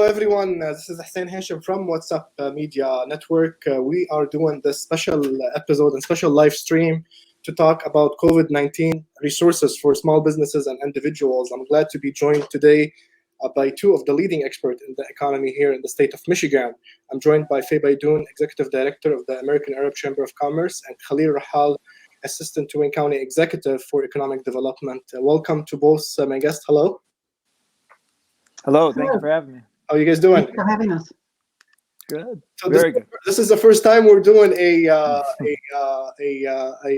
everyone. This is Hussein Hashim from WhatsApp Media Network. We are doing this special episode and special live stream to talk about COVID-19 resources for small businesses and individuals. I'm glad to be joined today by two of the leading experts in the economy here in the state of Michigan. I'm joined by Fay Beydoun, Executive Director of the American Arab Chamber of Commerce, and Khalil Rahal, Assistant to Wayne County Executive for Economic Development. Welcome to both my guests. Hello. Hello. Thank you for having me. How are you guys doing? Thanks for having us. Good. So Very good. This is the first time we're doing a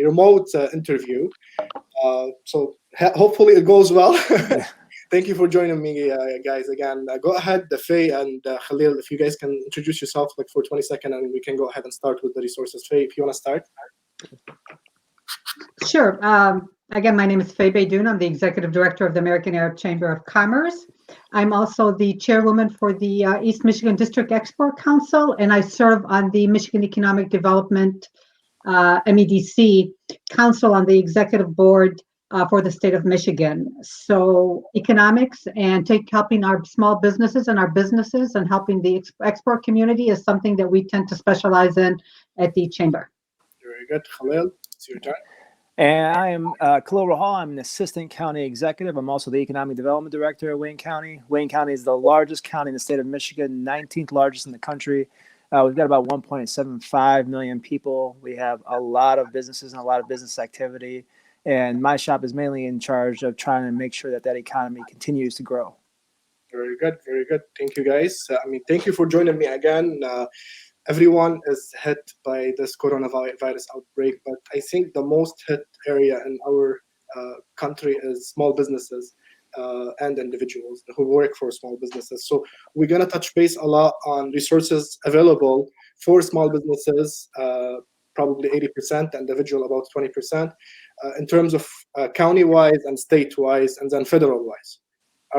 remote interview. So hopefully it goes well. Thank you for joining me, guys. Again, go ahead, Fay and Khalil, if you guys can introduce yourself like for 20 seconds, and we can go ahead and start with the resources. Fay, if you want to start. Sure. Again, my name is Fay Beydoun. I'm the Executive Director of the American Arab Chamber of Commerce. I'm also the chairwoman for the East Michigan District Export Council, and I serve on the Michigan Economic Development MEDC Council on the executive board for the state of Michigan. So economics and helping our small businesses and our businesses and helping the export community is something that we tend to specialize in at the chamber. Very good. Khalil, it's your turn. And I am Khalil Rahal. I'm an Assistant County Executive. I'm also the Economic Development Director at Wayne County. Wayne County is the largest county in the state of Michigan, 19th largest in the country. We've got about 1.75 million people. We have a lot of businesses and a lot of business activity. And my shop is mainly in charge of trying to make sure that that economy continues to grow. Very good. Very good. Thank you, guys. Thank you for joining me again. Everyone is hit by this coronavirus outbreak, but I think the most hit area in our country is small businesses and individuals who work for small businesses. So we're going to touch base a lot on resources available for small businesses, probably 80%, individual about 20%, in terms of county-wise and state-wise and then federal-wise.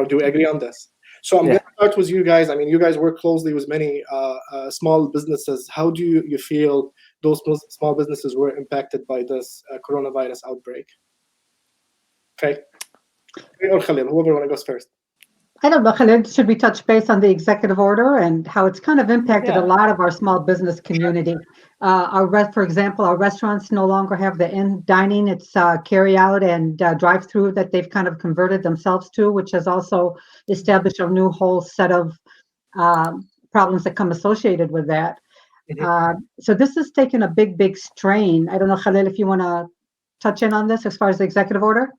Do we agree on this? So I'm going to start with you guys. I mean, you guys work closely with many small businesses. How do you feel those small businesses were impacted by this coronavirus outbreak? Okay. Or Khalil, whoever want to go first. I don't know, Khalil, should we touch base on the executive order and how it's kind of impacted a lot of our small business community? For example, our restaurants no longer have the in dining. It's carry out and drive-through that they've kind of converted themselves to, which has also established a new whole set of problems that come associated with that. So this has taken a big strain. I don't know, Khalil, if you want to touch in on this as far as the executive order?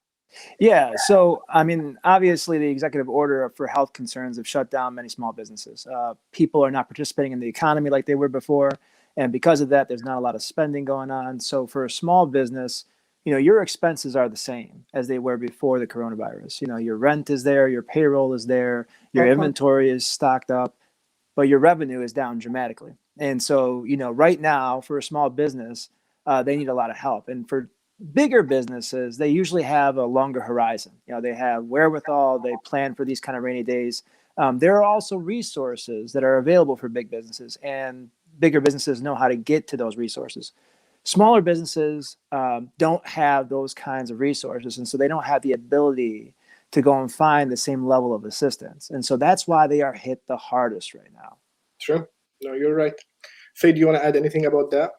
Yeah. So, I mean, obviously the executive order for health concerns have shut down many small businesses. People are not participating in the economy like they were before. And because of that, there's not a lot of spending going on. So for a small business, your expenses are the same as they were before the coronavirus. Your rent is there, your payroll is there, your inventory is stocked up, but your revenue is down dramatically. And so, right now for a small business, they need a lot of help. And for bigger businesses, they usually have a longer horizon. They have wherewithal, they plan for these kind of rainy days. There are also resources that are available for big businesses, and bigger businesses know how to get to those resources. Smaller businesses don't have those kinds of resources, and so they don't have the ability to go and find the same level of assistance. And so that's why they are hit the hardest right now. Sure. No, you're right. Faye, do you want to add anything about that?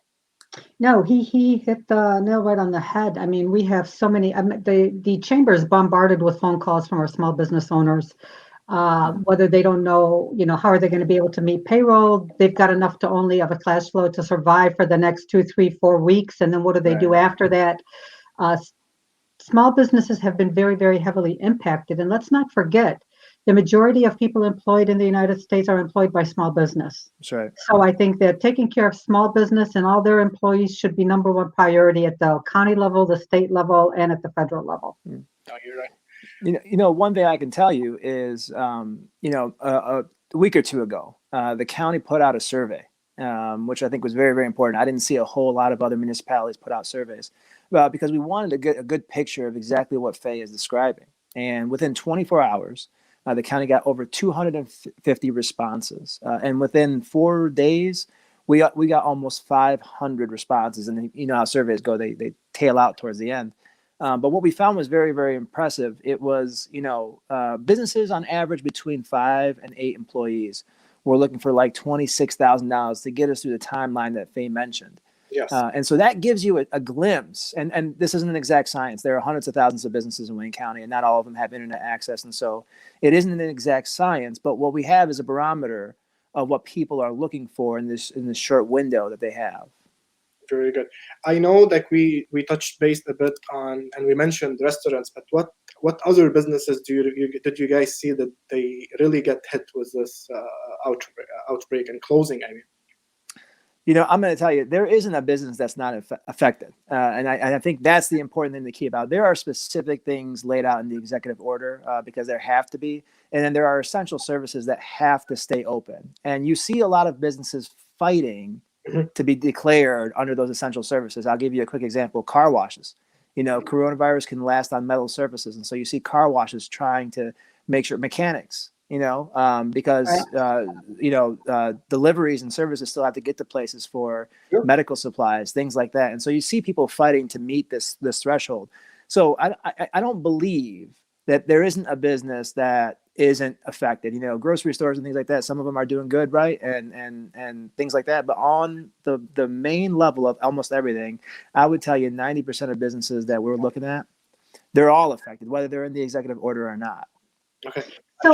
No, he hit the nail right on the head. I mean, we have so many. The chamber is bombarded with phone calls from our small business owners, whether they don't know, how are they going to be able to meet payroll? They've got enough to only have a cash flow to survive for the next 2, 3, 4 weeks, and then what do they do after that? Small businesses have been very, very heavily impacted, and let's not forget, the majority of people employed in the United States are employed by small business. That's right. So I think that taking care of small business and all their employees should be number one priority at the county level, the state level, and at the federal level. No, you're right. One thing I can tell you is, a week or two ago, the county put out a survey, which I think was very, very important. I didn't see a whole lot of other municipalities put out surveys, because we wanted to get a good picture of exactly what Fay is describing. And within 24 hours, the county got over 250 responses, and within 4 days, we got almost 500 responses. And how surveys go; they tail out towards the end. But what we found was very, very impressive. It was, businesses on average between 5 and 8 employees were looking for like $26,000 to get us through the timeline that Fay mentioned. Yes. And so that gives you a glimpse. And this isn't an exact science. There are hundreds of thousands of businesses in Wayne County, and not all of them have internet access. And so it isn't an exact science. But what we have is a barometer of what people are looking for in this short window that they have. Very good. I know that we touched base a bit on, and we mentioned restaurants, but what other businesses did you guys see that they really get hit with this outbreak and closing? I mean, I'm going to tell you, there isn't a business that's not affected, and I think that's the important thing to keep out. There are specific things laid out in the executive order because there have to be, and then there are essential services that have to stay open. And you see a lot of businesses fighting to be declared under those essential services. I'll give you a quick example. Car washes. Coronavirus can last on metal surfaces. And so you see car washes trying to make sure, mechanics, because, deliveries and services still have to get to places for medical supplies, things like that. And so you see people fighting to meet this threshold. So I don't believe that there isn't a business that isn't affected. Grocery stores and things like that, some of them are doing good, right? And things like that. But on the main level of almost everything, I would tell you 90% of businesses that we're looking at, they're all affected, whether they're in the executive order or not. Okay. So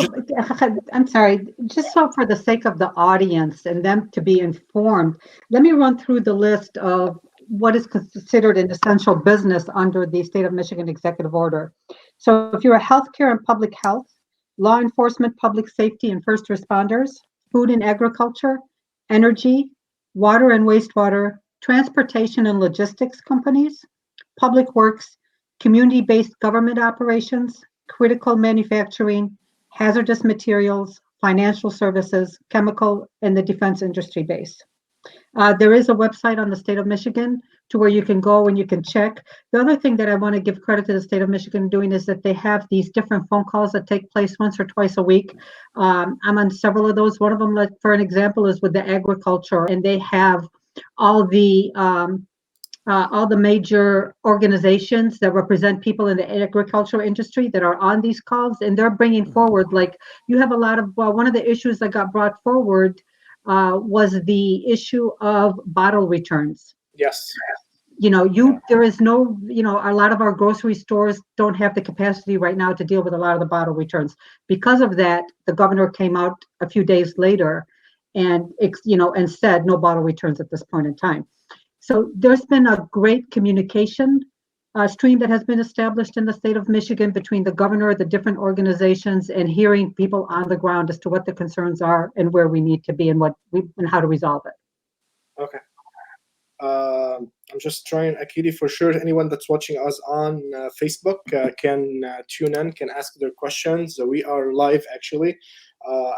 I'm sorry, just so for the sake of the audience and them to be informed, let me run through the list of what is considered an essential business under the state of Michigan executive order. So if you're a healthcare and public health, law enforcement, public safety and first responders, food and agriculture, energy, water and wastewater, transportation and logistics companies, public works, community-based government operations, critical manufacturing, hazardous materials, financial services, chemical, and the defense industry base. There is a website on the state of Michigan to where you can go and you can check. The other thing that I want to give credit to the state of Michigan doing is that they have these different phone calls that take place once or twice a week. I'm on several of those. One of them, like for an example, is with the agriculture, and they have all the major organizations that represent people in the agricultural industry that are on these calls, and they're bringing forward, like, you have a lot of, one of the issues that got brought forward was the issue of bottle returns. Yes. There is no, a lot of our grocery stores don't have the capacity right now to deal with a lot of the bottle returns. Because of that, the governor came out a few days later and, and said no bottle returns at this point in time. So there's been a great communication stream that has been established in the state of Michigan between the governor, the different organizations, and hearing people on the ground as to what the concerns are and where we need to be and and how to resolve it. Okay. I'm just trying, Akili, for sure. Anyone that's watching us on Facebook can tune in, can ask their questions. We are live, actually.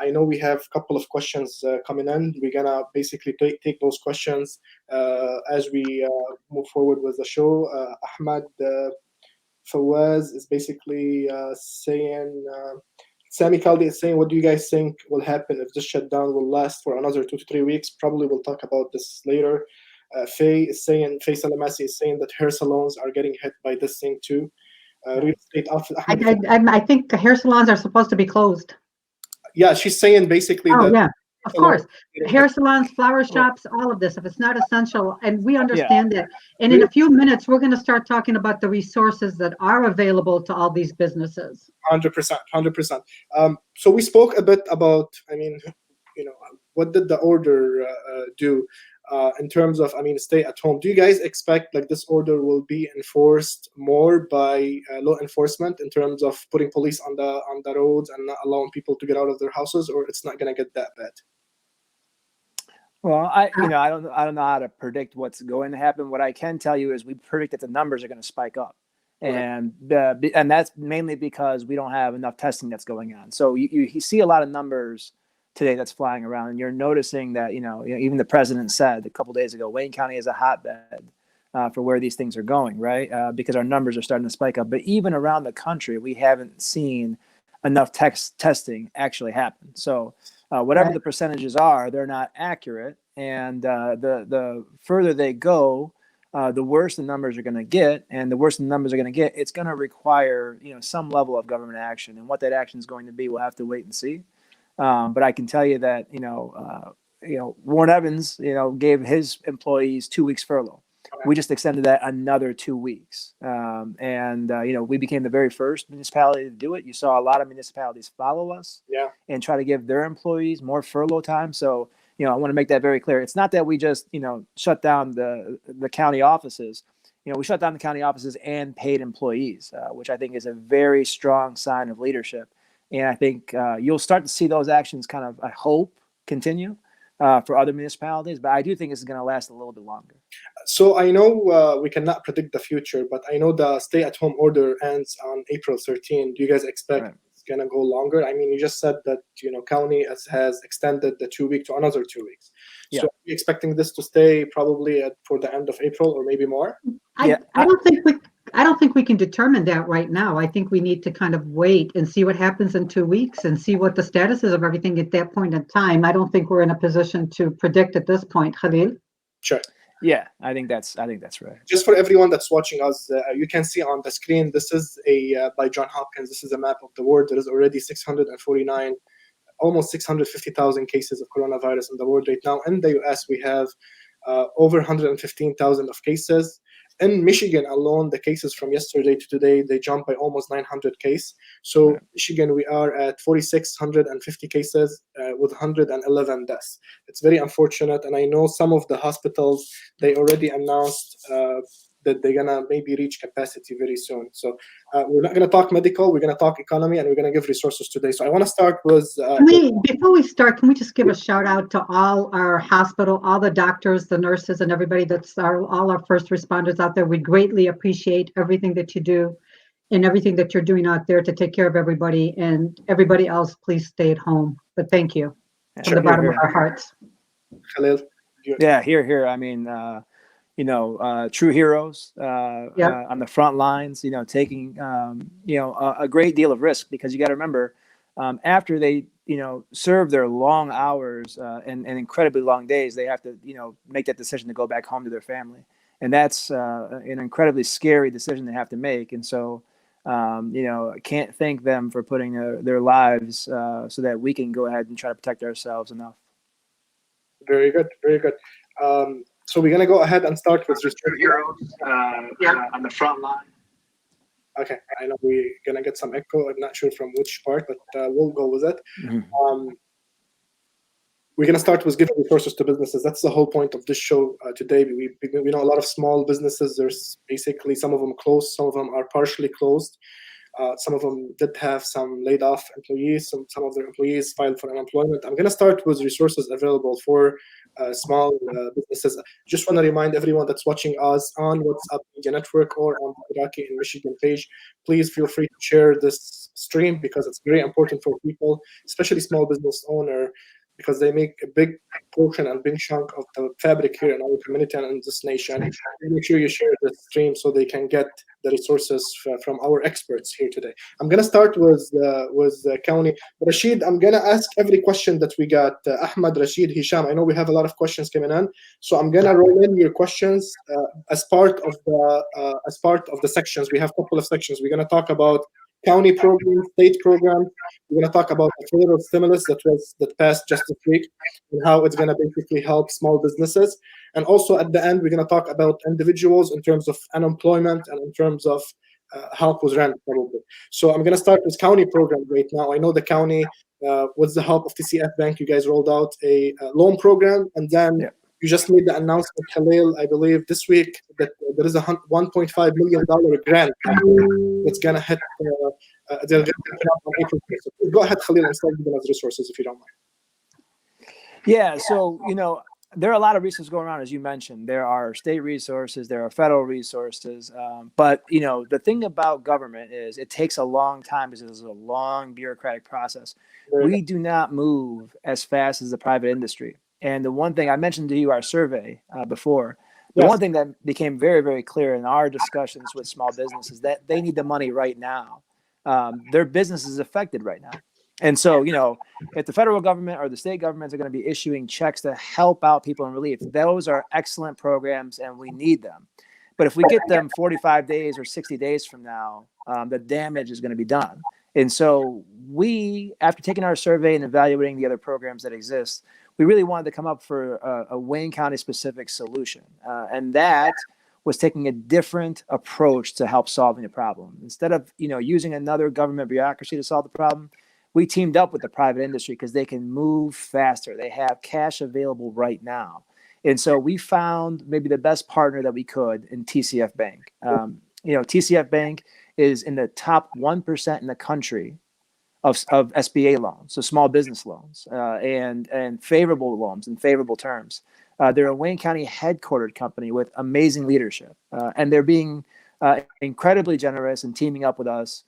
I know we have a couple of questions coming in. We're gonna basically take those questions as we move forward with the show. Ahmad Fawaz is basically saying, Sami Kaldi is saying, what do you guys think will happen if this shutdown will last for another 2 to 3 weeks? Probably we'll talk about this later. Fay Salamasi is saying that hair salons are getting hit by this thing too. Real estate office. I think hair salons are supposed to be closed. Yeah, she's saying basically that. Yeah, of course. Hair salons, flower shops, all of this, if it's not essential, and we understand that. And in a few minutes, we're going to start talking about the resources that are available to all these businesses. 100%. So we spoke a bit about, what did the order do in terms of, stay at home? Do you guys expect like this order will be enforced more by law enforcement in terms of putting police on the roads and not allowing people to get out of their houses, or it's not going to get that bad? Well, I don't know how to predict what's going to happen. What I can tell you is we predict that the numbers are going to spike up. And that's mainly because we don't have enough testing that's going on. So you see a lot of numbers today that's flying around, and you're noticing that even the president said a couple of days ago, Wayne County is a hotbed for where these things are going, right? Because our numbers are starting to spike up. But even around the country, we haven't seen enough testing actually happen. So whatever the percentages are, they're not accurate, and the further they go, the worse the numbers are going to get, and the worse the numbers are going to get, it's going to require, some level of government action. And what that action is going to be, we'll have to wait and see. But I can tell you that, Warren Evans, gave his employees 2 weeks furlough. We just extended that another 2 weeks. We became the very first municipality to do it. You saw a lot of municipalities follow us and try to give their employees more furlough time. So, I want to make that very clear. It's not that we just, shut down the county offices. We shut down the county offices and paid employees, which I think is a very strong sign of leadership. And I think you'll start to see those actions kind of, I hope, continue for other municipalities. But I do think this is going to last a little bit longer. So I know we cannot predict the future, but I know the stay-at-home order ends on April 13. Do you guys expect it's going to go longer? I mean, you just said that, county has extended the 2 week to another 2 weeks. So are you expecting this to stay probably for the end of April or maybe more? I don't think we can determine that right now. I think we need to kind of wait and see what happens in 2 weeks and see what the status is of everything at that point in time. I don't think we're in a position to predict at this point, Khalil. Sure. Yeah, I think that's right. Just for everyone that's watching us, you can see on the screen, this is by John Hopkins. This is a map of the world. There is already 649, almost 650,000 cases of coronavirus in the world right now. In the US, we have over 115,000 of cases. In Michigan alone, the cases from yesterday to today, they jumped by almost 900 cases. So Michigan, we are at 4,650 cases with 111 deaths. It's very unfortunate. And I know some of the hospitals, they already announced that they're going to maybe reach capacity very soon. So we're not going to talk medical, we're going to talk economy, and we're going to give resources today. So I want to start with... Before we start, can we just give a shout out to all our hospital, all the doctors, the nurses, and everybody all our first responders out there. We greatly appreciate everything that you do and everything that you're doing out there to take care of everybody. And everybody else, please stay at home. But thank you from the bottom of our hearts. Khalil? Yeah, here. I mean... true heroes on the front lines, taking, a great deal of risk, because you got to remember, after they, serve their long hours and incredibly long days, they have to, make that decision to go back home to their family. And that's an incredibly scary decision they have to make. And so, I can't thank them for putting their lives so that we can go ahead and try to protect ourselves enough. Very good. Very good. So we're going to go ahead and start with heroes on the front line. Okay, I know we're going to get some echo. I'm not sure from which part, but we'll go with it. Mm-hmm. We're going to start with giving resources to businesses. That's the whole point of this show today. We know a lot of small businesses. There's basically some of them closed, some of them are partially closed. Some of them did have some laid off employees. Some of their employees filed for unemployment. I'm going to start with resources available for small businesses. Just want to remind everyone that's watching us on WhatsApp Media Network or on the Iraqi in Michigan page, please feel free to share this stream, because it's very important for people, especially small business owner, because they make a big portion and big chunk of the fabric here in our community and in this nation. Make sure you share the stream so they can get the resources from our experts here today. I'm going to start with County. Rashid, I'm going to ask every question that we got. Ahmad, Rashid, Hisham, I know we have a lot of questions coming in, so I'm going to roll in your questions as part of the sections. We have a couple of sections. We're going to talk about county program, state program. We're going to talk about the federal stimulus that passed just this week and how it's going to basically help small businesses. And also at the end, we're going to talk about individuals in terms of unemployment and in terms of help with rent, probably. So I'm going to start with county program right now. I know the county, with the help of TCF Bank, you guys rolled out a loan program, and then you just made the announcement, Khalil, I believe this week, that there is a $1.5 million grant that's going to hit on April 1st. So go ahead, Khalil, and start giving us resources if you don't mind. Yeah, so, there are a lot of resources going around, as you mentioned. There are state resources, there are federal resources. But, the thing about government is it takes a long time because it's a long bureaucratic process. We do not move as fast as the private industry. And the one thing I mentioned to you, our survey before, the one thing that became very, very clear in our discussions with small businesses, that they need the money right now. Their business is affected right now. And so, if the federal government or the state governments are going to be issuing checks to help out people in relief, those are excellent programs and we need them. But if we get them 45 days or 60 days from now, the damage is going to be done. And so we, after taking our survey and evaluating the other programs that exist, we really wanted to come up for a Wayne County specific solution. And that was taking a different approach to help solving the problem. Instead of, using another government bureaucracy to solve the problem, we teamed up with the private industry because they can move faster. They have cash available right now. And so we found maybe the best partner that we could in TCF Bank. TCF Bank is in the top 1% in the country of SBA loans, so small business loans, and favorable loans and favorable terms. They're a Wayne County headquartered company with amazing leadership, and they're being incredibly generous and teaming up with us.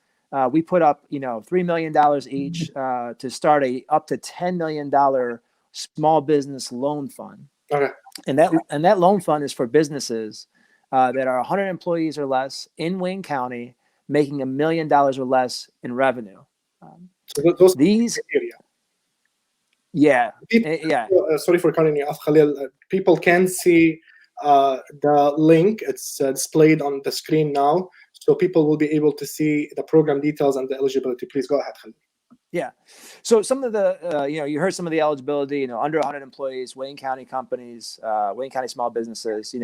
We put up, $3 million each to start up to $10 million small business loan fund. Okay. And that loan fund is for businesses that are 100 employees or less in Wayne County, making $1 million or less in revenue. So those these, criteria. yeah. Sorry for cutting you off, Khalil. People can see the link. It's displayed on the screen now, so people will be able to see the program details and the eligibility. Please go ahead, Khalil. Yeah. So some of the, you heard some of the eligibility, under 100 employees, Wayne County companies, Wayne County small businesses,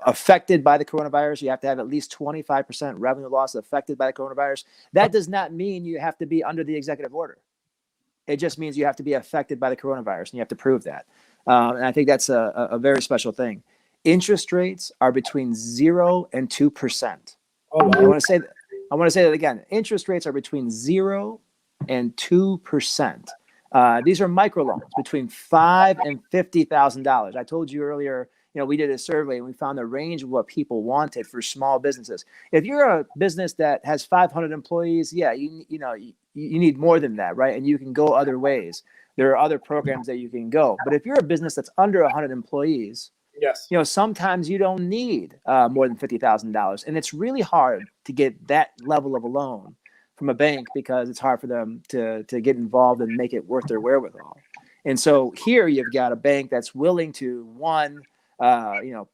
affected by the coronavirus. You have to have at least 25% revenue loss affected by the coronavirus. That does not mean you have to be under the executive order. It just means you have to be affected by the coronavirus and you have to prove that. And I think that's a very special thing. Interest rates are between 0 and 2%. Oh, wow. I want to say that again. Interest rates are between 0 and 2%. These are microloans between $5,000 and $50,000. I told you earlier, we did a survey and we found the range of what people wanted for small businesses. If you're a business that has 500 employees, yeah, you need more than that, right? And you can go other ways. There are other programs that you can go. But if you're a business that's under 100 employees, yes, sometimes you don't need more than $50,000, and it's really hard to get that level of a loan from a bank because it's hard for them to get involved and make it worth their wherewithal. And so here you've got a bank that's willing to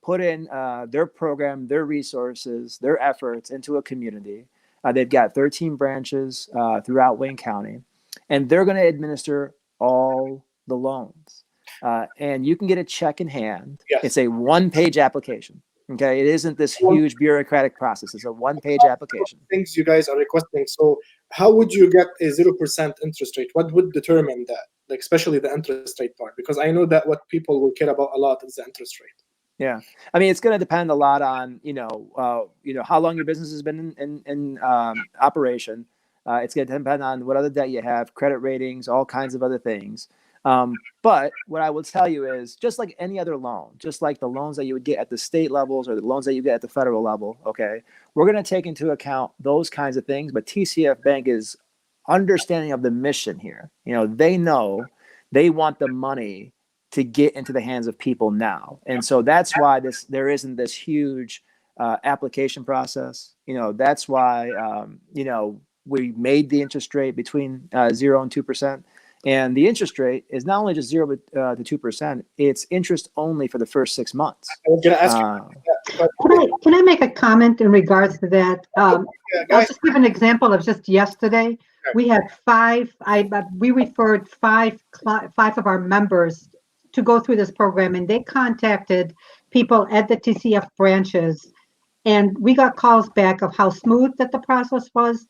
put in their program, their resources, their efforts into a community. They've got 13 branches throughout Wayne County, and they're going to administer all the loans. And you can get a check in hand. Yes. It's a one-page application. Okay, it isn't this huge bureaucratic process. It's a one-page application. Things you guys are requesting. So how would you get a 0% interest rate? What would determine that? Like especially the interest rate part, because I know that what people will care about a lot is the interest rate. Yeah, I mean, it's going to depend a lot on how long your business has been in operation. It's going to depend on what other debt you have, credit ratings, all kinds of other things. But what I will tell you is, just like any other loan, just like the loans that you would get at the state levels or the loans that you get at the federal level, okay, we're going to take into account those kinds of things. But TCF Bank is understanding of the mission here. They know they want the money to get into the hands of people now. And so that's why there isn't this huge application process. That's why, we made the interest rate between 0 and 2%. And the interest rate is not only just 0 to 2%, it's interest only for the first 6 months. I was going to ask you. Can I make a comment in regards to that? I'll just give an example of just yesterday. We had we referred five of our members to go through this program, and they contacted people at the TCF branches, and we got calls back of how smooth that the process was.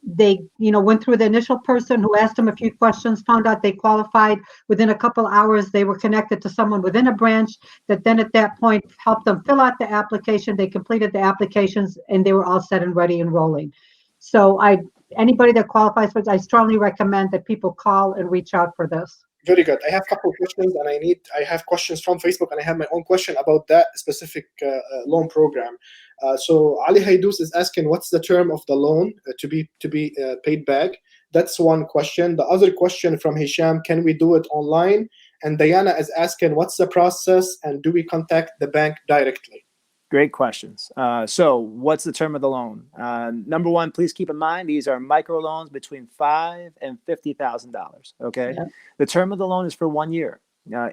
They, went through the initial person who asked them a few questions, found out they qualified. Within a couple hours, they were connected to someone within a branch that then at that point helped them fill out the application. They completed the applications and they were all set and ready and rolling. So anybody that qualifies for it, I strongly recommend that people call and reach out for this. Very good. I have a couple of questions, and I have questions from Facebook, and I have my own question about that specific loan program. So Ali Haidous is asking, what's the term of the loan to be paid back? That's one question. The other question from Hisham, can we do it online? And Diana is asking, what's the process, and do we contact the bank directly? Great questions. So what's the term of the loan? Number one, please keep in mind, these are micro loans between $5,000 and $50,000. Okay. Yeah. The term of the loan is for 1 year,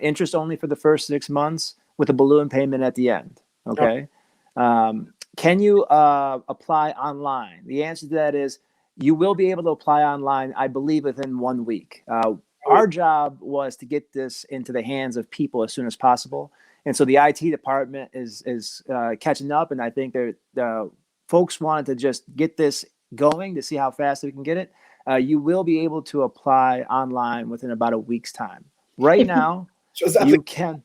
interest only for the first 6 months with a balloon payment at the end. Okay. Can you apply online? The answer to that is you will be able to apply online, I believe, within 1 week. Our job was to get this into the hands of people as soon as possible. And so the IT department is catching up. And I think the folks wanted to just get this going to see how fast we can get it. You will be able to apply online within about a week's time. Right now, you can.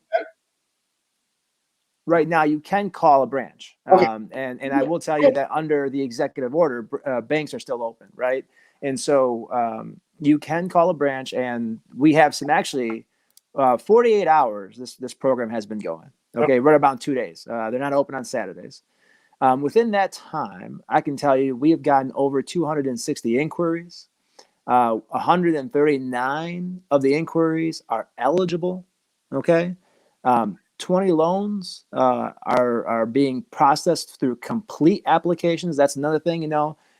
Right now, you can call a branch. Okay. And I will tell you that under the executive order, banks are still open, right? And so you can call a branch, and we have some actually 48 hours. This program has been going. Okay, right about 2 days. They're not open on Saturdays. Within that time, I can tell you we have gotten over 260 inquiries. 139 of the inquiries are eligible. Okay. 20 loans are being processed through complete applications. That's another thing,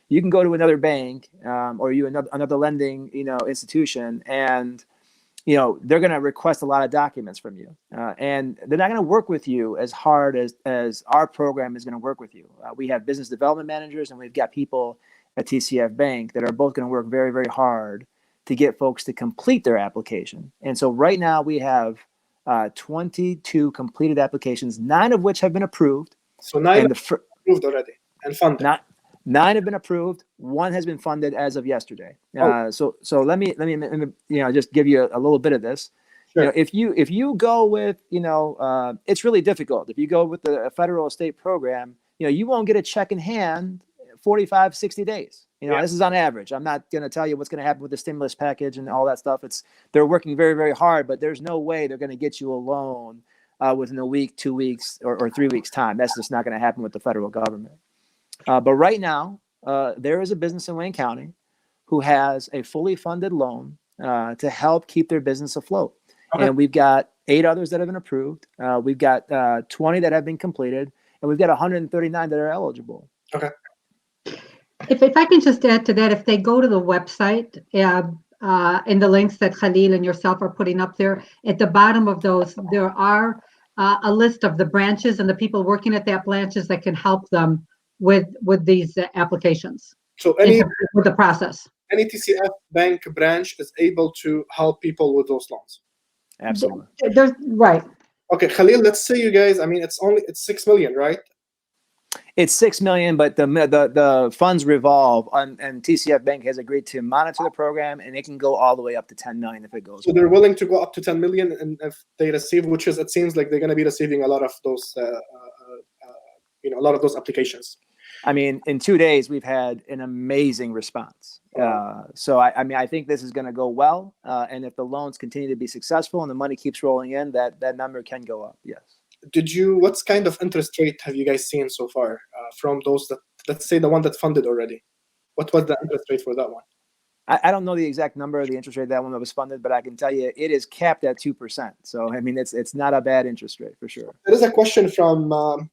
you can go to another bank or another lending, institution, and, they're going to request a lot of documents from you. And they're not going to work with you as hard as our program is going to work with you. We have business development managers, and we've got people at TCF Bank that are both going to work very, very hard to get folks to complete their application. And so right now we have 22 completed applications, 9 of which have been approved. So 9 approved already and funded. 9 have been approved. 1 has been funded as of yesterday. So let me just give you a little bit of this. Sure. If you go with it's really difficult. If you go with the federal state program, you won't get a check in hand 45, 60 days. This is on average. I'm not going to tell you what's going to happen with the stimulus package and all that stuff. They're working very, very hard, but there's no way they're going to get you a loan within a week, 2 weeks, or 3 weeks time. That's just not going to happen with the federal government. But right now, there is a business in Wayne County who has a fully funded loan to help keep their business afloat. Okay. And we've got 8 others that have been approved. We've got 20 that have been completed, and we've got 139 that are eligible. Okay. If I can just add to that, if they go to the website and the links that Khalil and yourself are putting up there, at the bottom of those, there are a list of the branches and the people working at that branches that can help them with these applications. So with the process. Any TCF Bank branch is able to help people with those loans. Absolutely. Right. Okay, Khalil, let's say you guys, it's 6 million, right? It's 6 million, but the funds revolve, and TCF Bank has agreed to monitor the program, and it can go all the way up to 10 million if it goes. So they're willing to go up to 10 million, and if they receive, it seems like they're going to be receiving a lot of those, a lot of those applications. In 2 days, we've had an amazing response. So I think this is going to go well, and if the loans continue to be successful and the money keeps rolling in, that number can go up. Yes. What kind of interest rate have you guys seen so far from those that, let's say the one that funded already? What was the interest rate for that one? I don't know the exact number of the interest rate that one that was funded, but I can tell you it is capped at 2%. So, it's not a bad interest rate for sure. There is a question from,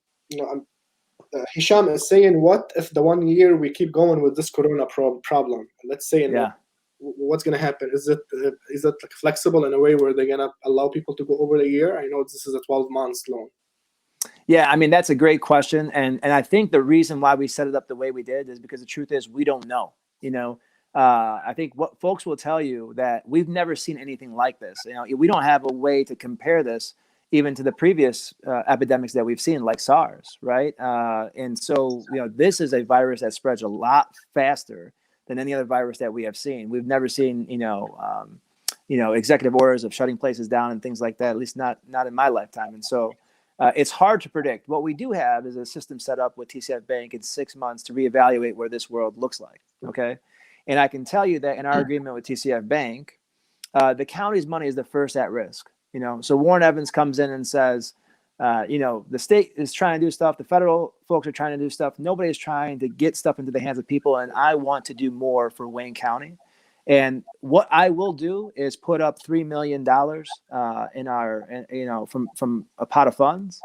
Hisham is saying, what if the 1 year we keep going with this corona problem? Let's say, what's going to happen? Is it like flexible in a way where they're going to allow people to go over a year? I know this is a 12 months loan. Yeah, that's a great question. And I think the reason why we set it up the way we did is because the truth is we don't know. I think what folks will tell you that we've never seen anything like this. We don't have a way to compare this even to the previous epidemics that we've seen, like SARS, right? And so, this is a virus that spreads a lot faster than any other virus that we have seen. We've never seen, executive orders of shutting places down and things like that, at least not in my lifetime. And so it's hard to predict. What we do have is a system set up with TCF Bank in 6 months to reevaluate where this world looks like, okay? And I can tell you that in our agreement with TCF Bank, the county's money is the first at risk. So Warren Evans comes in and says, the state is trying to do stuff. The federal folks are trying to do stuff. Nobody's trying to get stuff into the hands of people. And I want to do more for Wayne County. And what I will do is put up $3 million in our, from a pot of funds,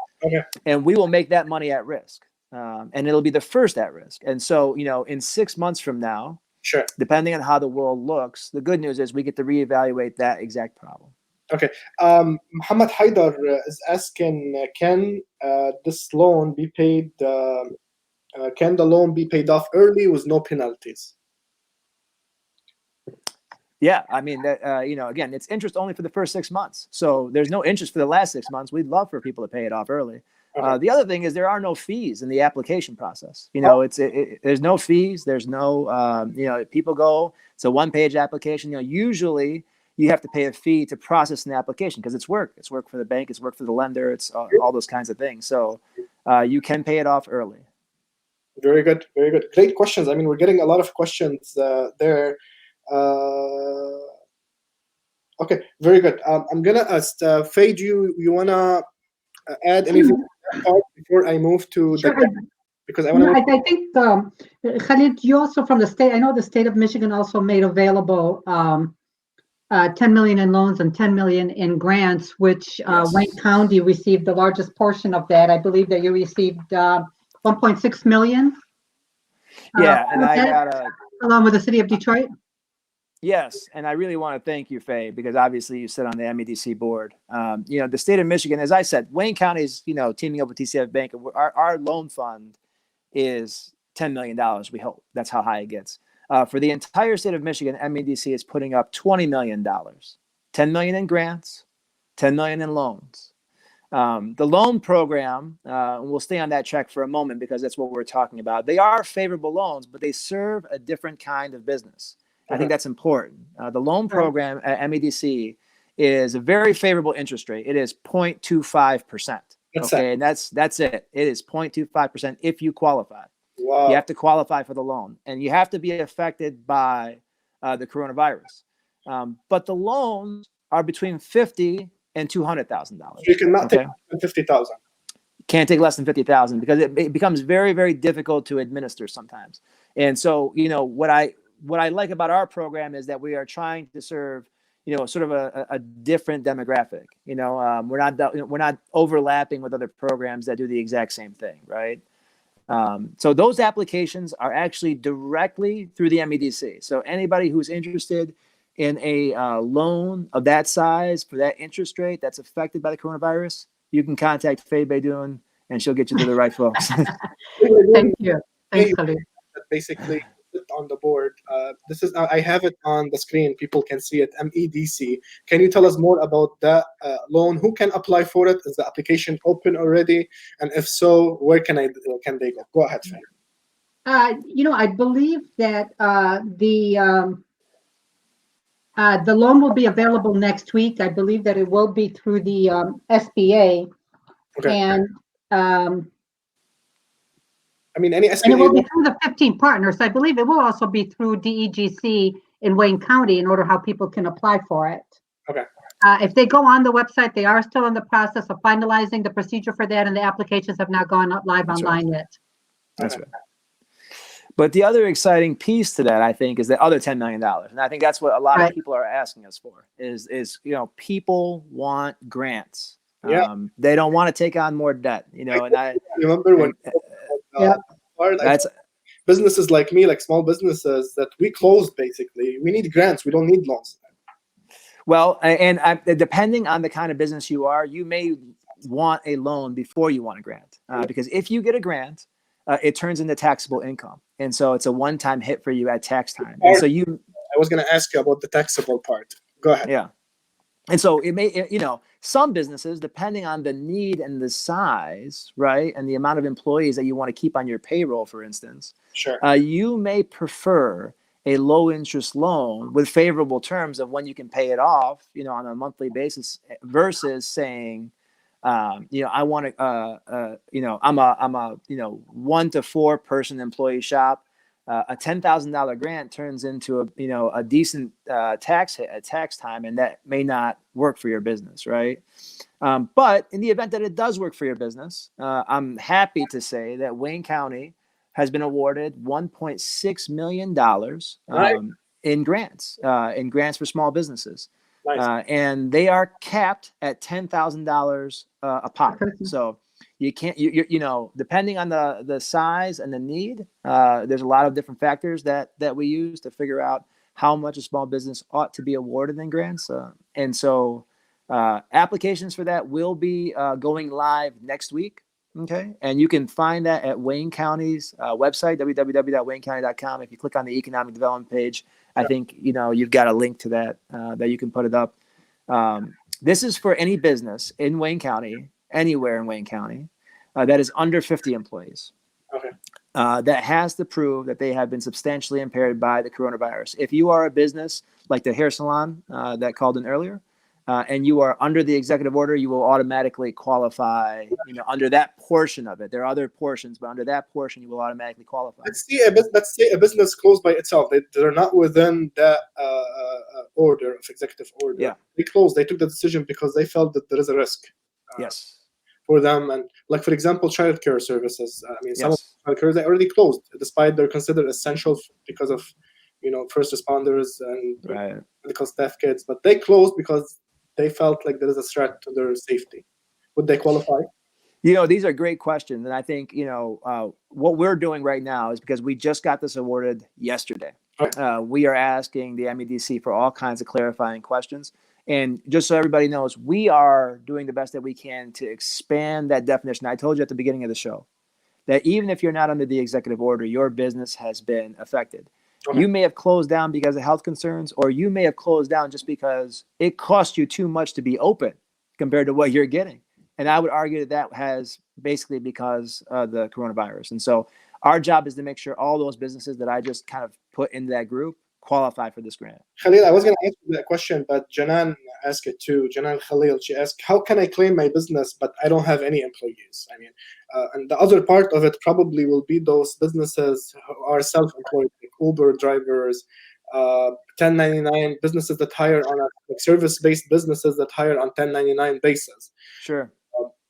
and we will make that money at risk. And it'll be the first at risk. And so, in 6 months from now, Sure. depending on how the world looks, the good news is we get to reevaluate that exact problem. Okay. Muhammad Haidar is asking, can this loan be paid? Can the loan be paid off early with no penalties? Yeah, I mean, again, it's interest only for the first 6 months. So there's no interest for the last 6 months. We'd love for people to pay it off early. The other thing is there are no fees in the application process. There's no fees. There's no, people go, it's a 1-page application. Usually you have to pay a fee to process an application because it's work. It's work for the bank. It's work for the lender. It's all those kinds of things. So you can pay it off early. Very good. Very good. Great questions. I mean, we're getting a lot of questions there. Okay, very good. I'm gonna ask Fay, do you wanna add anything before I move to because I want to. I think Khalil, you also from the state. I know the state of Michigan also made available 10 million in loans and 10 million in grants, which Wayne County received the largest portion of that. I believe that you received 1.6 million. Yeah, and I got along with the city of Detroit. Yes, and I really want to thank you, Fay, because obviously you sit on the MEDC board. The state of Michigan, as I said, Wayne County is, teaming up with TCF Bank. Our loan fund is $10 million, we hope. That's how high it gets. For the entire state of Michigan, MEDC is putting up $20 million. $10 million in grants, $10 million in loans. The loan program, we'll stay on that track for a moment because that's what we're talking about. They are favorable loans, but they serve a different kind of business. I think that's important. The loan program at MEDC is a very favorable interest rate. It is 0.25%. Okay, and that's it. It is 0.25% if you qualify. Wow. You have to qualify for the loan, and you have to be affected by the coronavirus. But the loans are between $50,000 and $200,000. You cannot take $50,000. Can't take less than $50,000 because it becomes very, very difficult to administer sometimes. And so, what I like about our program is that we are trying to serve, sort of a different demographic. We're not overlapping with other programs that do the exact same thing, right? So those applications are actually directly through the MEDC. So anybody who's interested in a loan of that size for that interest rate that's affected by the coronavirus, you can contact Fay Beydoun and she'll get you to the right folks. Thank you. Thanks, Khalil. Basically, on the board. This is I have it on the screen. People can see it. MEDC. Can you tell us more about that loan? Who can apply for it? Is the application open already? And if so, where can they go? Go ahead, Fay. I believe that the loan will be available next week. I believe that it will be through the SBA, and any SBA. And it will be through the 15 partners. I believe it will also be through DEGC in Wayne County in order how people can apply for it. Okay. If they go on the website, they are still in the process of finalizing the procedure for that, and the applications have not gone live online yet. That's right. But the other exciting piece to that, I think, is the other $10 million. And I think that's what a lot of people are asking us for is people want grants. Yeah. They don't want to take on more debt, and I remember when businesses like me, like small businesses that we closed, basically, we need grants. We don't need loans. Well, and depending on the kind of business you are, you may want a loan before you want a grant, because if you get a grant, it turns into taxable income. And so it's a one-time hit for you at tax time. And so I was going to ask you about the taxable part. Go ahead. Yeah. And so it may, some businesses, depending on the need and the size, right, and the amount of employees that you want to keep on your payroll, for instance, sure, you may prefer a low-interest loan with favorable terms of when you can pay it off, on a monthly basis, versus saying, I want to, I'm a 1 to 4 person employee shop. A $10,000 grant turns into a decent tax hit at tax time, and that may not work for your business, right? But in the event that it does work for your business, I'm happy to say that Wayne County has been awarded $1.6 million in grants for small businesses. Nice. And they are capped at $10,000 a pop. So you can't, you know, depending on the size and the need, there's a lot of different factors that we use to figure out how much a small business ought to be awarded in grants. And so applications for that will be going live next week. Okay. And you can find that at Wayne County's website, www.waynecounty.com. If you click on the economic development page, I think, you know, you've got a link to that, that you can put it up. This is for any business in Wayne County, anywhere in Wayne County, that is under 50 employees. Okay. That has to prove that they have been substantially impaired by the coronavirus. If you are a business like the hair salon that called in earlier, and you are under the executive order, you will automatically qualify, you know, under that portion of it. There are other portions, but under that portion, you will automatically qualify. Let's say a business closed by itself. They're not within that order of executive order. Yeah. They closed. They took the decision because they felt that there is a risk. Yes. For them, and like for example, childcare services. I mean, some Yes. of childcare they already closed, despite they're considered essential because of, you know, first responders and Right. medical staff kids. But they closed because they felt like there is a threat to their safety. Would they qualify? You know, these are great questions. And I think, you know, what we're doing right now is because we just got this awarded yesterday. We are asking the MEDC for all kinds of clarifying questions. And just so everybody knows, we are doing the best that we can to expand that definition. I told you at the beginning of the show that even if you're not under the executive order, your business has been affected. Okay. You may have closed down because of health concerns, or you may have closed down just because it cost you too much to be open compared to what you're getting. And I would argue that has basically because of the coronavirus. And so our job is to make sure all those businesses that I just kind of put into that group qualify for this grant. Khalil, I was going to ask you that question, but Janan asked it too. Janan Khalil, she asked, how can I claim my business, but I don't have any employees? I mean, and the other part of it probably will be those businesses who are self-employed, like Uber drivers, 1099 businesses that hire on like service-based businesses that hire on 1099 basis. Sure.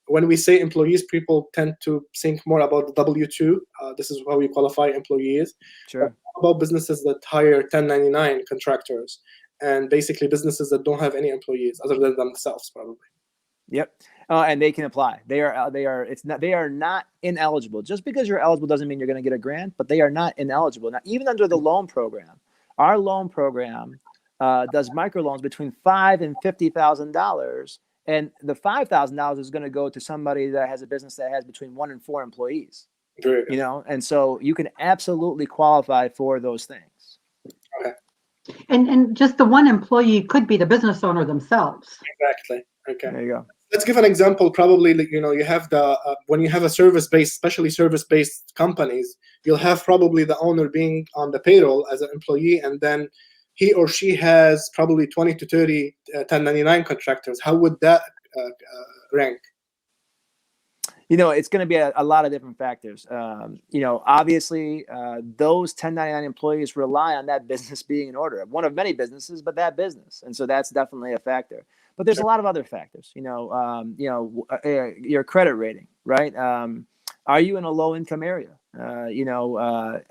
When we say employees, people tend to think more about the W-2. This is how we qualify employees. Sure. About businesses that hire 1099 contractors and basically businesses that don't have any employees other than themselves, probably. Yep. And they can apply. They are not ineligible. Just because you're eligible doesn't mean you're going to get a grant, but they are not ineligible. Now, even under the loan program, our loan program does microloans between $5,000 and $50,000. And the $5,000 is going to go to somebody that has a business that has between 1 and 4 employees. Very good. You know, and so you can absolutely qualify for those things. Okay. And just the one employee could be the business owner themselves. Exactly. Okay. There you go. Let's give an example. Probably, you know, you have the when you have a service-based, especially service-based companies, you'll have probably the owner being on the payroll as an employee, and then he or she has probably 20 to 30 1099 contractors. How would that rank? You know, it's going to be a lot of different factors. You know, obviously, those 1099 employees rely on that business being in order. One of many businesses, but that business, and so that's definitely a factor. But there's a lot of other factors. You know, your credit rating, right? Are you in a low-income area? You know,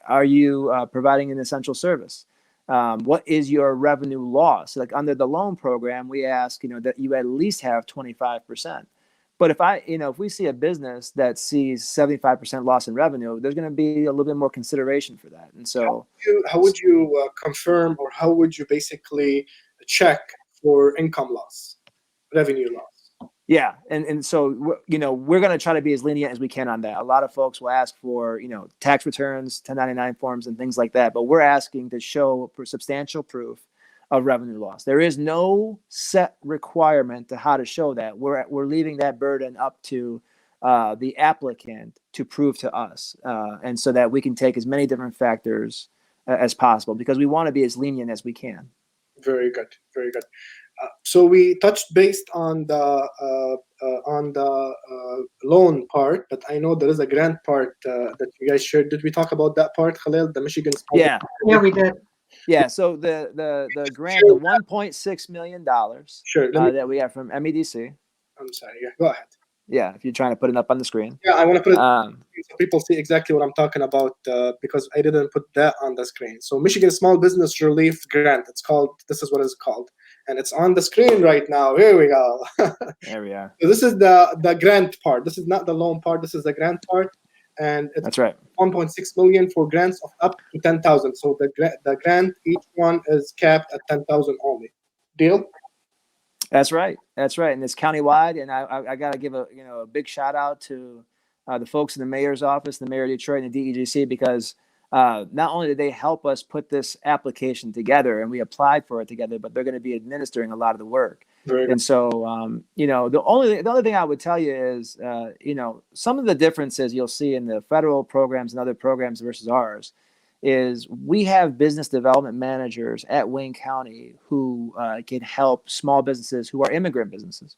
are you providing an essential service? What is your revenue loss? Like under the loan program, we ask, you know, that you at least have 25%. But if we see a business that sees 75% loss in revenue, there's going to be a little bit more consideration for that. And so, how would you confirm, or how would you basically check for income loss, revenue loss? Yeah, and so you know, we're going to try to be as lenient as we can on that. A lot of folks will ask for, you know, tax returns, 1099 forms, and things like that. But we're asking to show for substantial proof of revenue loss. There is no set requirement to how to show that. We're leaving that burden up to the applicant to prove to us, and so that we can take as many different factors as possible, because we want to be as lenient as we can. Very good, very good. So we touched based on the loan part, but I know there is a grant part that you guys shared. Did we talk about that part, Khalil? The Michigan. Yeah, we did. Yeah, so the grant, the $1.6 million that we have from MEDC. I'm sorry. Yeah, go ahead. Yeah, if you're trying to put it up on the screen. Yeah, I want to put it. so people see exactly what I'm talking about because I didn't put that on the screen. So Michigan Small Business Relief Grant. This is what it's called. And it's on the screen right now. Here we go. There we are. So this is the grant part. This is not the loan part. This is the grant part. And it's That's right. 1.6 million for grants of up to 10,000. So the grant, each one is capped at 10,000 only. Deal? That's right. That's right. And it's countywide. And I got to give a big shout out to the folks in the mayor's office, the mayor of Detroit, and the DEGC, because not only did they help us put this application together and we applied for it together, but they're going to be administering a lot of the work. And so, the only thing I would tell you is, some of the differences you'll see in the federal programs and other programs versus ours is we have business development managers at Wayne County who can help small businesses who are immigrant businesses,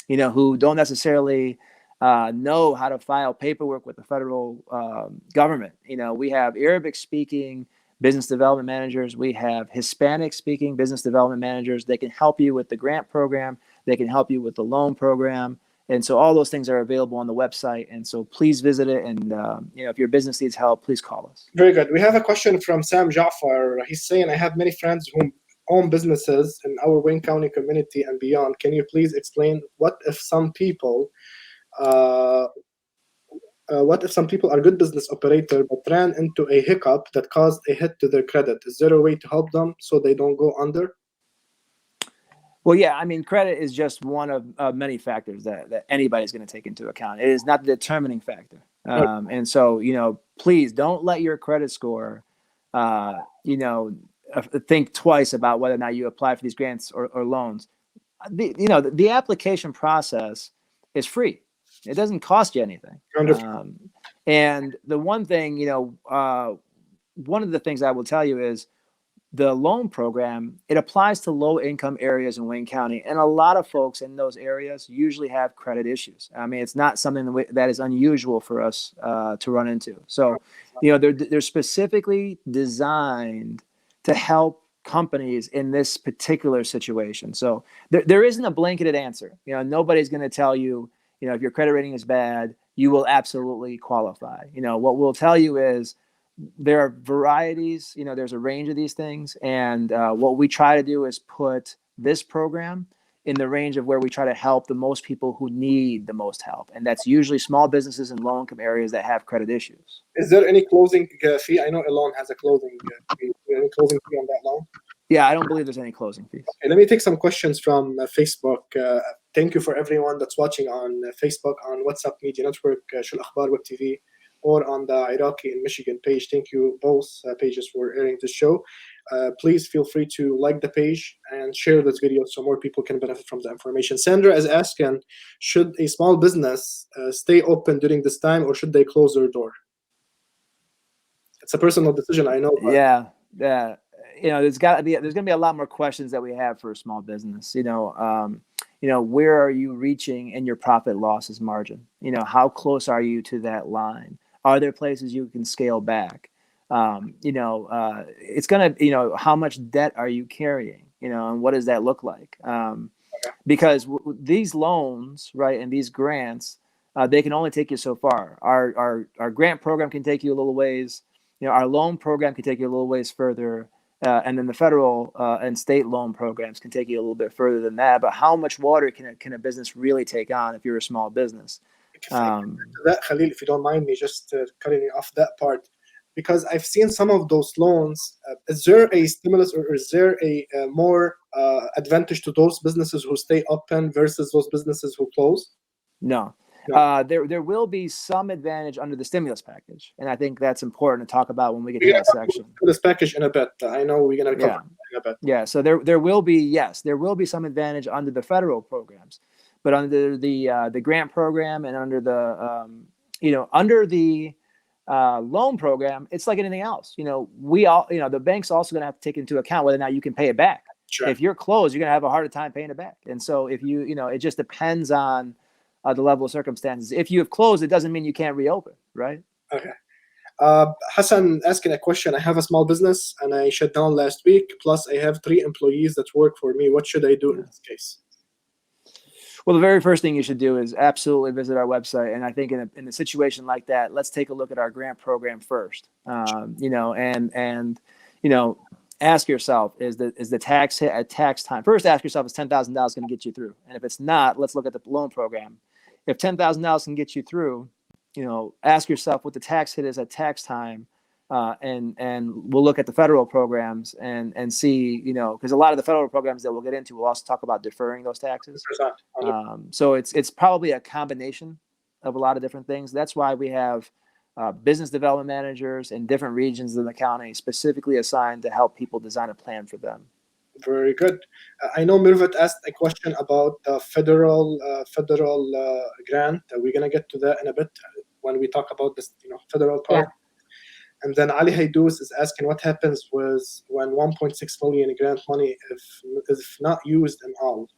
who don't necessarily know how to file paperwork with the federal government. We have Arabic-speaking business development managers. We have Hispanic-speaking business development managers. They can help you with the grant program. They can help you with the loan program. And so all those things are available on the website. And so please visit it. And, if your business needs help, please call us. Very good. We have a question from Sam Jafar. He's saying, I have many friends who own businesses in our Wayne County community and beyond. Can you please explain what if some people are good business operator but ran into a hiccup that caused a hit to their credit? Is there a way to help them so they don't go under? Well, yeah, I mean, credit is just one of many factors that anybody's going to take into account. It is not the determining factor. And so, please don't let your credit score, think twice about whether or not you apply for these grants or loans. The application process is free. It doesn't cost you anything. And the one thing, one of the things I will tell you is the loan program, it applies to low income areas in Wayne County. And a lot of folks in those areas usually have credit issues. I mean, it's not something that is unusual for us to run into. So, they're specifically designed to help companies in this particular situation. So there isn't a blanketed answer. Nobody's going to tell you, if your credit rating is bad, you will absolutely qualify. What we'll tell you is there are varieties, there's a range of these things. And what we try to do is put this program in the range of where we try to help the most people who need the most help. And that's usually small businesses in low income areas that have credit issues. Is there any closing fee? I know a loan has a closing fee. Any closing fee on that loan? Yeah, I don't believe there's any closing fees. Okay, let me take some questions from Facebook. Thank you for everyone that's watching on Facebook, on WhatsApp Media Network, Shul Akhbar Web TV, or on the Iraqi in Michigan page. Thank you both pages for airing this show. Please feel free to like the page and share this video so more people can benefit from the information. Sandra is asking, should a small business stay open during this time, or should they close their door? It's a personal decision, I know. But yeah. There's going to be a lot more questions that we have for a small business. Where are you reaching in your profit losses margin? How close are you to that line? Are there places you can scale back? It's going to, how much debt are you carrying? And what does that look like? Because these loans, right, and these grants, they can only take you so far. Our grant program can take you a little ways. Our loan program can take you a little ways further. And then the federal and state loan programs can take you a little bit further than that. But how much water can a business really take on if you're a small business? That, Khalil, if you don't mind me just cutting you off that part, because I've seen some of those loans. Is there a stimulus, or is there a more advantage to those businesses who stay open versus those businesses who close? No. There will be some advantage under the stimulus package, and I think that's important to talk about when we get to that section. This package in a bit. I know we're going to cover it in a bit. Yeah. So there will be some advantage under the federal programs, but under the grant program and under the loan program, it's like anything else. The bank's also going to have to take into account whether or not you can pay it back. Sure. If you're closed, you're going to have a harder time paying it back. And so if it just depends on the level of circumstances. If you have closed, it doesn't mean you can't reopen, right? Okay. Hassan asking a question. I have a small business and I shut down last week. Plus, I have 3 employees that work for me. What should I do in this case? Well, the very first thing you should do is absolutely visit our website. And I think in a situation like that, let's take a look at our grant program first. Ask yourself, is the tax hit at tax time? First, ask yourself, is $10,000 going to get you through? And if it's not, let's look at the loan program. If $10,000 can get you through, ask yourself what the tax hit is at tax time. And we'll look at the federal programs and see, because a lot of the federal programs that we'll get into, we'll also talk about deferring those taxes. So it's probably a combination of a lot of different things. That's why we have business development managers in different regions of the county specifically assigned to help people design a plan for them. Very good. I know Mirvat asked a question about the federal grant. We're gonna get to that in a bit when we talk about this, federal part. Yeah. And then Ali Haidous is asking what happens when 1.6 million grant money if not used in all.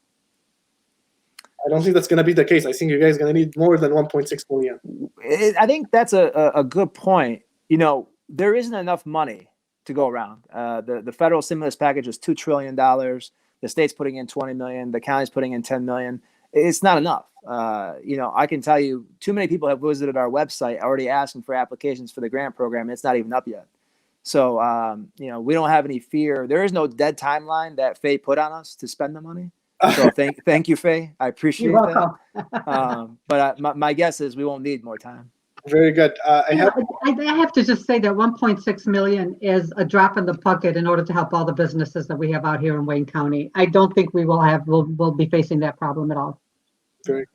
I don't think that's going to be the case. I think you guys are going to need more than 1.6 million. I think that's a good point. There isn't enough money to go around. The federal stimulus package is $2 trillion. The state's putting in 20 million. The county's putting in 10 million. It's not enough. I can tell you too many people have visited our website already asking for applications for the grant program. It's not even up yet. So, we don't have any fear. There is no dead timeline that Fay put on us to spend the money. So thank you, Fay. I appreciate that. But my guess is we won't need more time. Very good. I have to just say that 1.6 million is a drop in the bucket in order to help all the businesses that we have out here in Wayne County. I don't think we'll be facing that problem at all. Very good.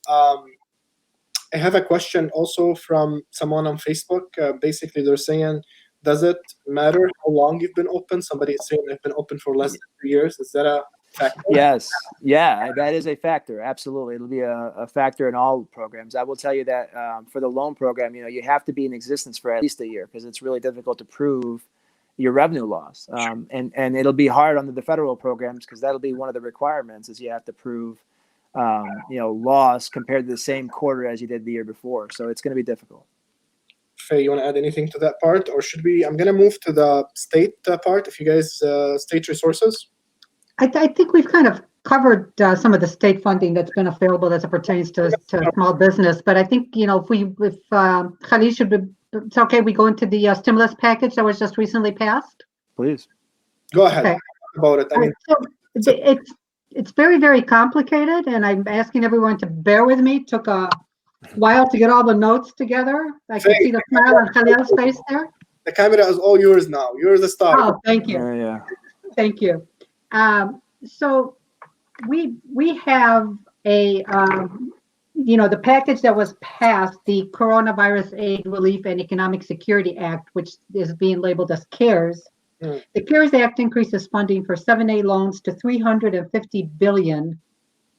I have a question also from someone on Facebook. Basically, they're saying, does it matter how long you've been open? Somebody is saying they've been open for less than 3 years. Is that a factor? Yes. Yeah, that is a factor. Absolutely. It'll be a factor in all programs. I will tell you that for the loan program, you have to be in existence for at least a year because it's really difficult to prove your revenue loss. And it'll be hard under the federal programs because that'll be one of the requirements is you have to prove loss compared to the same quarter as you did the year before. So it's going to be difficult. Fay, you want to add anything to that part, or should we? I'm going to move to the state part. If you guys state resources, I think we've kind of covered some of the state funding that's been available as it pertains to small business. But I think if Khalil it's okay. We go into the stimulus package that was just recently passed. Please go ahead. Okay. Talk about it. I mean, it's very, very complicated, and I'm asking everyone to bear with me. It took a while to get all the notes together. I can see the smile on Khalil's face there. The camera is all yours now. You're the star. Oh, thank you. Yeah. Thank you. So we have the package that was passed, the Coronavirus Aid Relief and Economic Security Act, which is being labeled as CARES. The CARES Act increases funding for 7A loans to $350 billion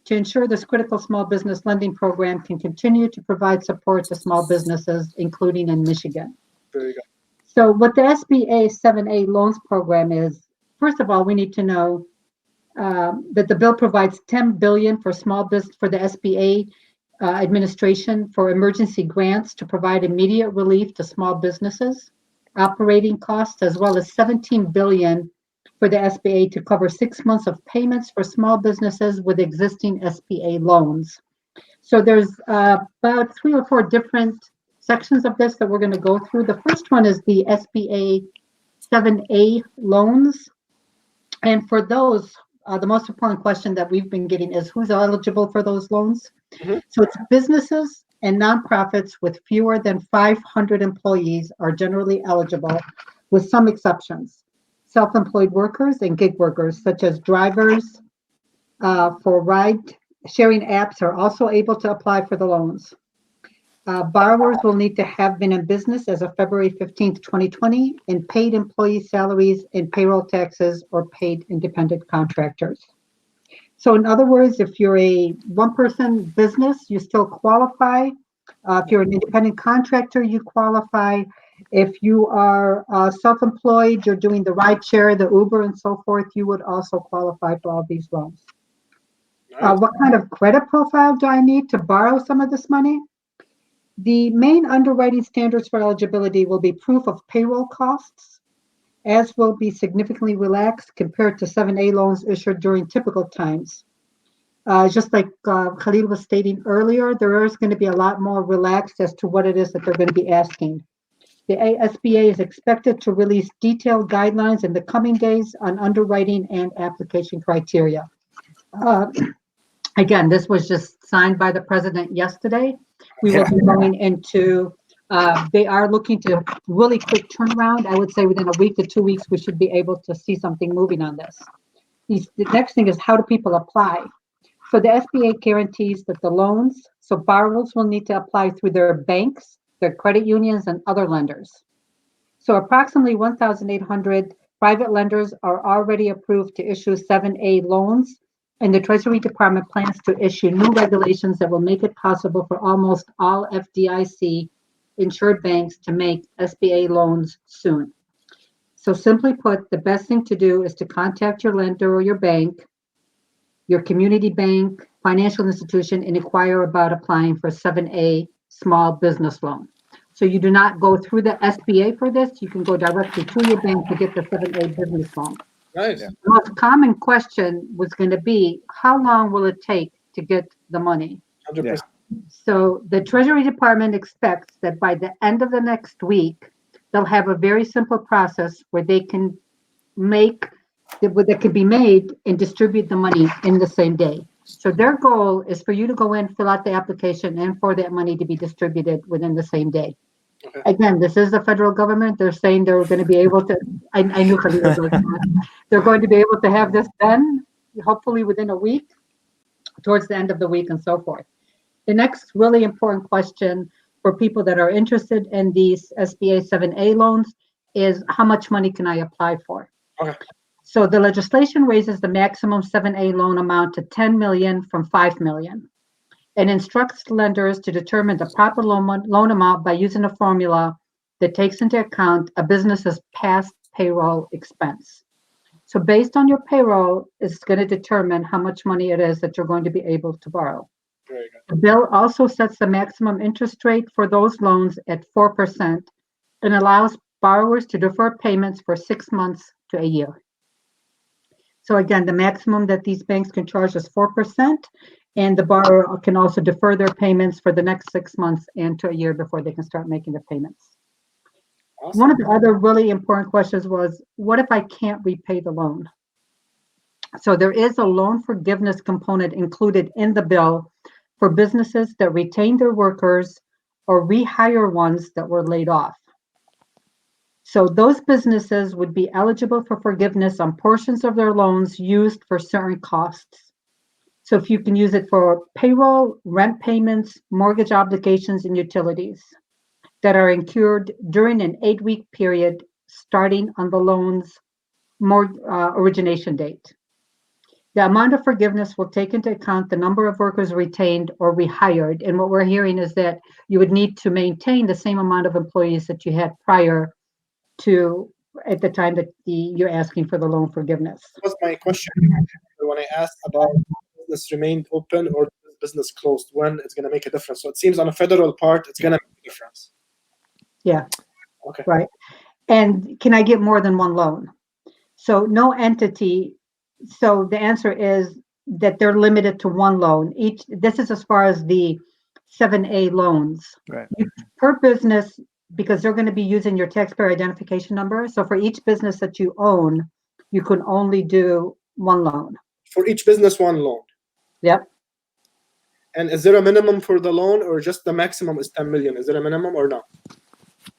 to ensure this critical small business lending program can continue to provide support to small businesses, including in Michigan. Very good. So what the SBA 7A loans program is, first of all, we need to know that the bill provides $10 billion for the SBA administration for emergency grants to provide immediate relief to small businesses, operating costs, as well as $17 billion for the SBA to cover 6 months of payments for small businesses with existing SBA loans. So there's about 3 or 4 different sections of this that we're going to go through. The first one is the SBA 7A loans. And for those, the most important question that we've been getting is who's eligible for those loans? Mm-hmm. So it's businesses and nonprofits with fewer than 500 employees are generally eligible, with some exceptions. Self-employed workers and gig workers, such as drivers for ride-sharing apps, are also able to apply for the loans. Borrowers will need to have been in business as of February 15th, 2020, and paid employee salaries and payroll taxes or paid independent contractors. So in other words, if you're a one-person business, you still qualify. If you're an independent contractor, you qualify. If you are self-employed, you're doing the ride share, the Uber, and so forth, you would also qualify for all these loans. What kind of credit profile do I need to borrow some of this money? The main underwriting standards for eligibility will be proof of payroll costs, as will be significantly relaxed compared to 7A loans issued during typical times. Just like Khalil was stating earlier, there is going to be a lot more relaxed as to what it is that they're going to be asking. The SBA is expected to release detailed guidelines in the coming days on underwriting and application criteria. Again, this was just signed by the president yesterday. We will be going into, they are looking to really quick turnaround. I would say within a week to 2 weeks, we should be able to see something moving on this. The next thing is, how do people apply? So the SBA guarantees that the loans, so borrowers will need to apply through their banks, their credit unions, and other lenders. So approximately 1,800 private lenders are already approved to issue 7A loans, and the Treasury Department plans to issue new regulations that will make it possible for almost all FDIC insured banks to make SBA loans soon. So simply put, the best thing to do is to contact your lender or your bank, your community bank, financial institution, and inquire about applying for 7A small business loan. So you do not go through the SBA for this. You can go directly to your bank to get the 7A business loan. Nice. The most common question was going to be, how long will it take to get the money? 100%. So the Treasury Department expects that by the end of the next week, they'll have a very simple process where they can make, that could be made and distribute the money in the same day. So their goal is for you to go in, fill out the application, and for that money to be distributed within the same day. Okay. Again, this is the federal government. They're saying they're going to be able to, I knew Khalil was going to, they're going to be able to have this done, hopefully within a week, towards the end of the week and so forth. The next really important question for people that are interested in these SBA 7A loans is, how much money can I apply for? Okay. So the legislation raises the maximum 7A loan amount to 10 million from 5 million and instructs lenders to determine the proper loan amount by using a formula that takes into account a business's past payroll expense. So based on your payroll, it's going to determine how much money it is that you're going to be able to borrow. Very good. The bill also sets the maximum interest rate for those loans at 4% and allows borrowers to defer payments for 6 months to a year. So again, the maximum that these banks can charge is 4%, and the borrower can also defer their payments for the next 6 months and to a year before they can start making the payments. Awesome. One of the other really important questions was, what if I can't repay the loan? So there is a loan forgiveness component included in the bill for businesses that retain their workers or rehire ones that were laid off. So those businesses would be eligible for forgiveness on portions of their loans used for certain costs. So if you can use it for payroll, rent payments, mortgage obligations, and utilities that are incurred during an 8-week period starting on the loan's origination date. The amount of forgiveness will take into account the number of workers retained or rehired. And what we're hearing is that you would need to maintain the same amount of employees that you had prior to at the time that you're asking for the loan forgiveness. That was my question when I asked about business remained open or business closed, when it's going to make a difference. So it seems on a federal part, it's going to make a difference. Yeah. Okay. Right. And can I get more than one loan? So no entity. So the answer is that they're limited to one loan. This is as far as the 7A loans. Right. Per business, because they're going to be using your taxpayer identification number. So for each business that you own, you can only do one loan. For each business, one loan. Yep. And is there a minimum for the loan, or just the maximum is 10 million? Is there a minimum or no?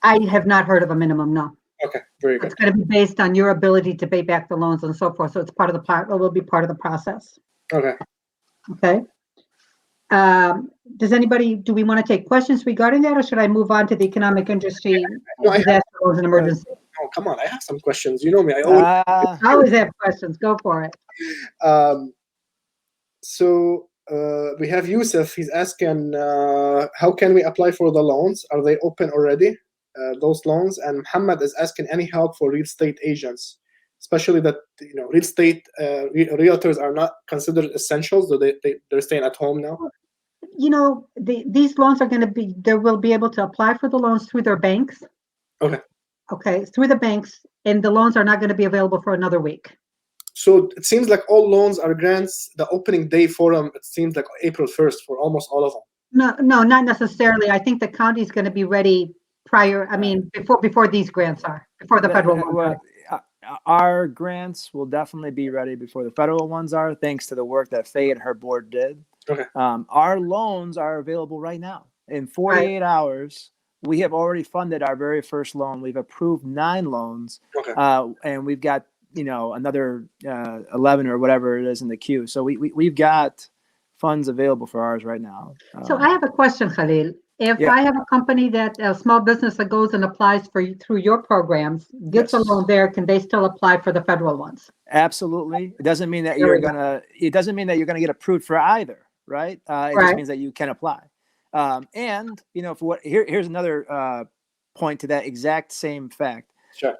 I have not heard of a minimum, no. Okay, very good. It's going to be based on your ability to pay back the loans and so forth. So it's part of the it will be part of the process. Okay. Okay. Do we want to take questions regarding that, or should I move on to the economic industry, disaster loans and emergency? Oh, come on. I have some questions. You know me. I always have questions. Go for it. We have Yusuf. He's asking, how can we apply for the loans? Are they open already, those loans? And Muhammad is asking, any help for real estate agents, especially that real estate realtors are not considered essentials, so they're staying at home now. These loans are going to be, they will be able to apply for the loans through their banks. Okay. Okay, through the banks, and the loans are not going to be available for another week. So it seems like all loans are grants. The opening day for them, it seems like April 1st for almost all of them. No, not necessarily. I think the county's going to be ready prior. I mean, before these grants are, before the federal ones are. Our grants will definitely be ready before the federal ones are, thanks to the work that Fay and her board did. Okay. Our loans are available right now. In 48 hours, we have already funded our very first loan. We've approved 9 loans, and we've got another 11 or whatever it is in the queue. So we've got funds available for ours right now. So I have a question, Khalil. If I have a company a small business that goes and applies through your programs, gets a loan there, can they still apply for the federal ones? Absolutely. It doesn't mean that you're gonna get approved for either, right? It just means that you can apply. And here's another point to that exact same fact. Sure.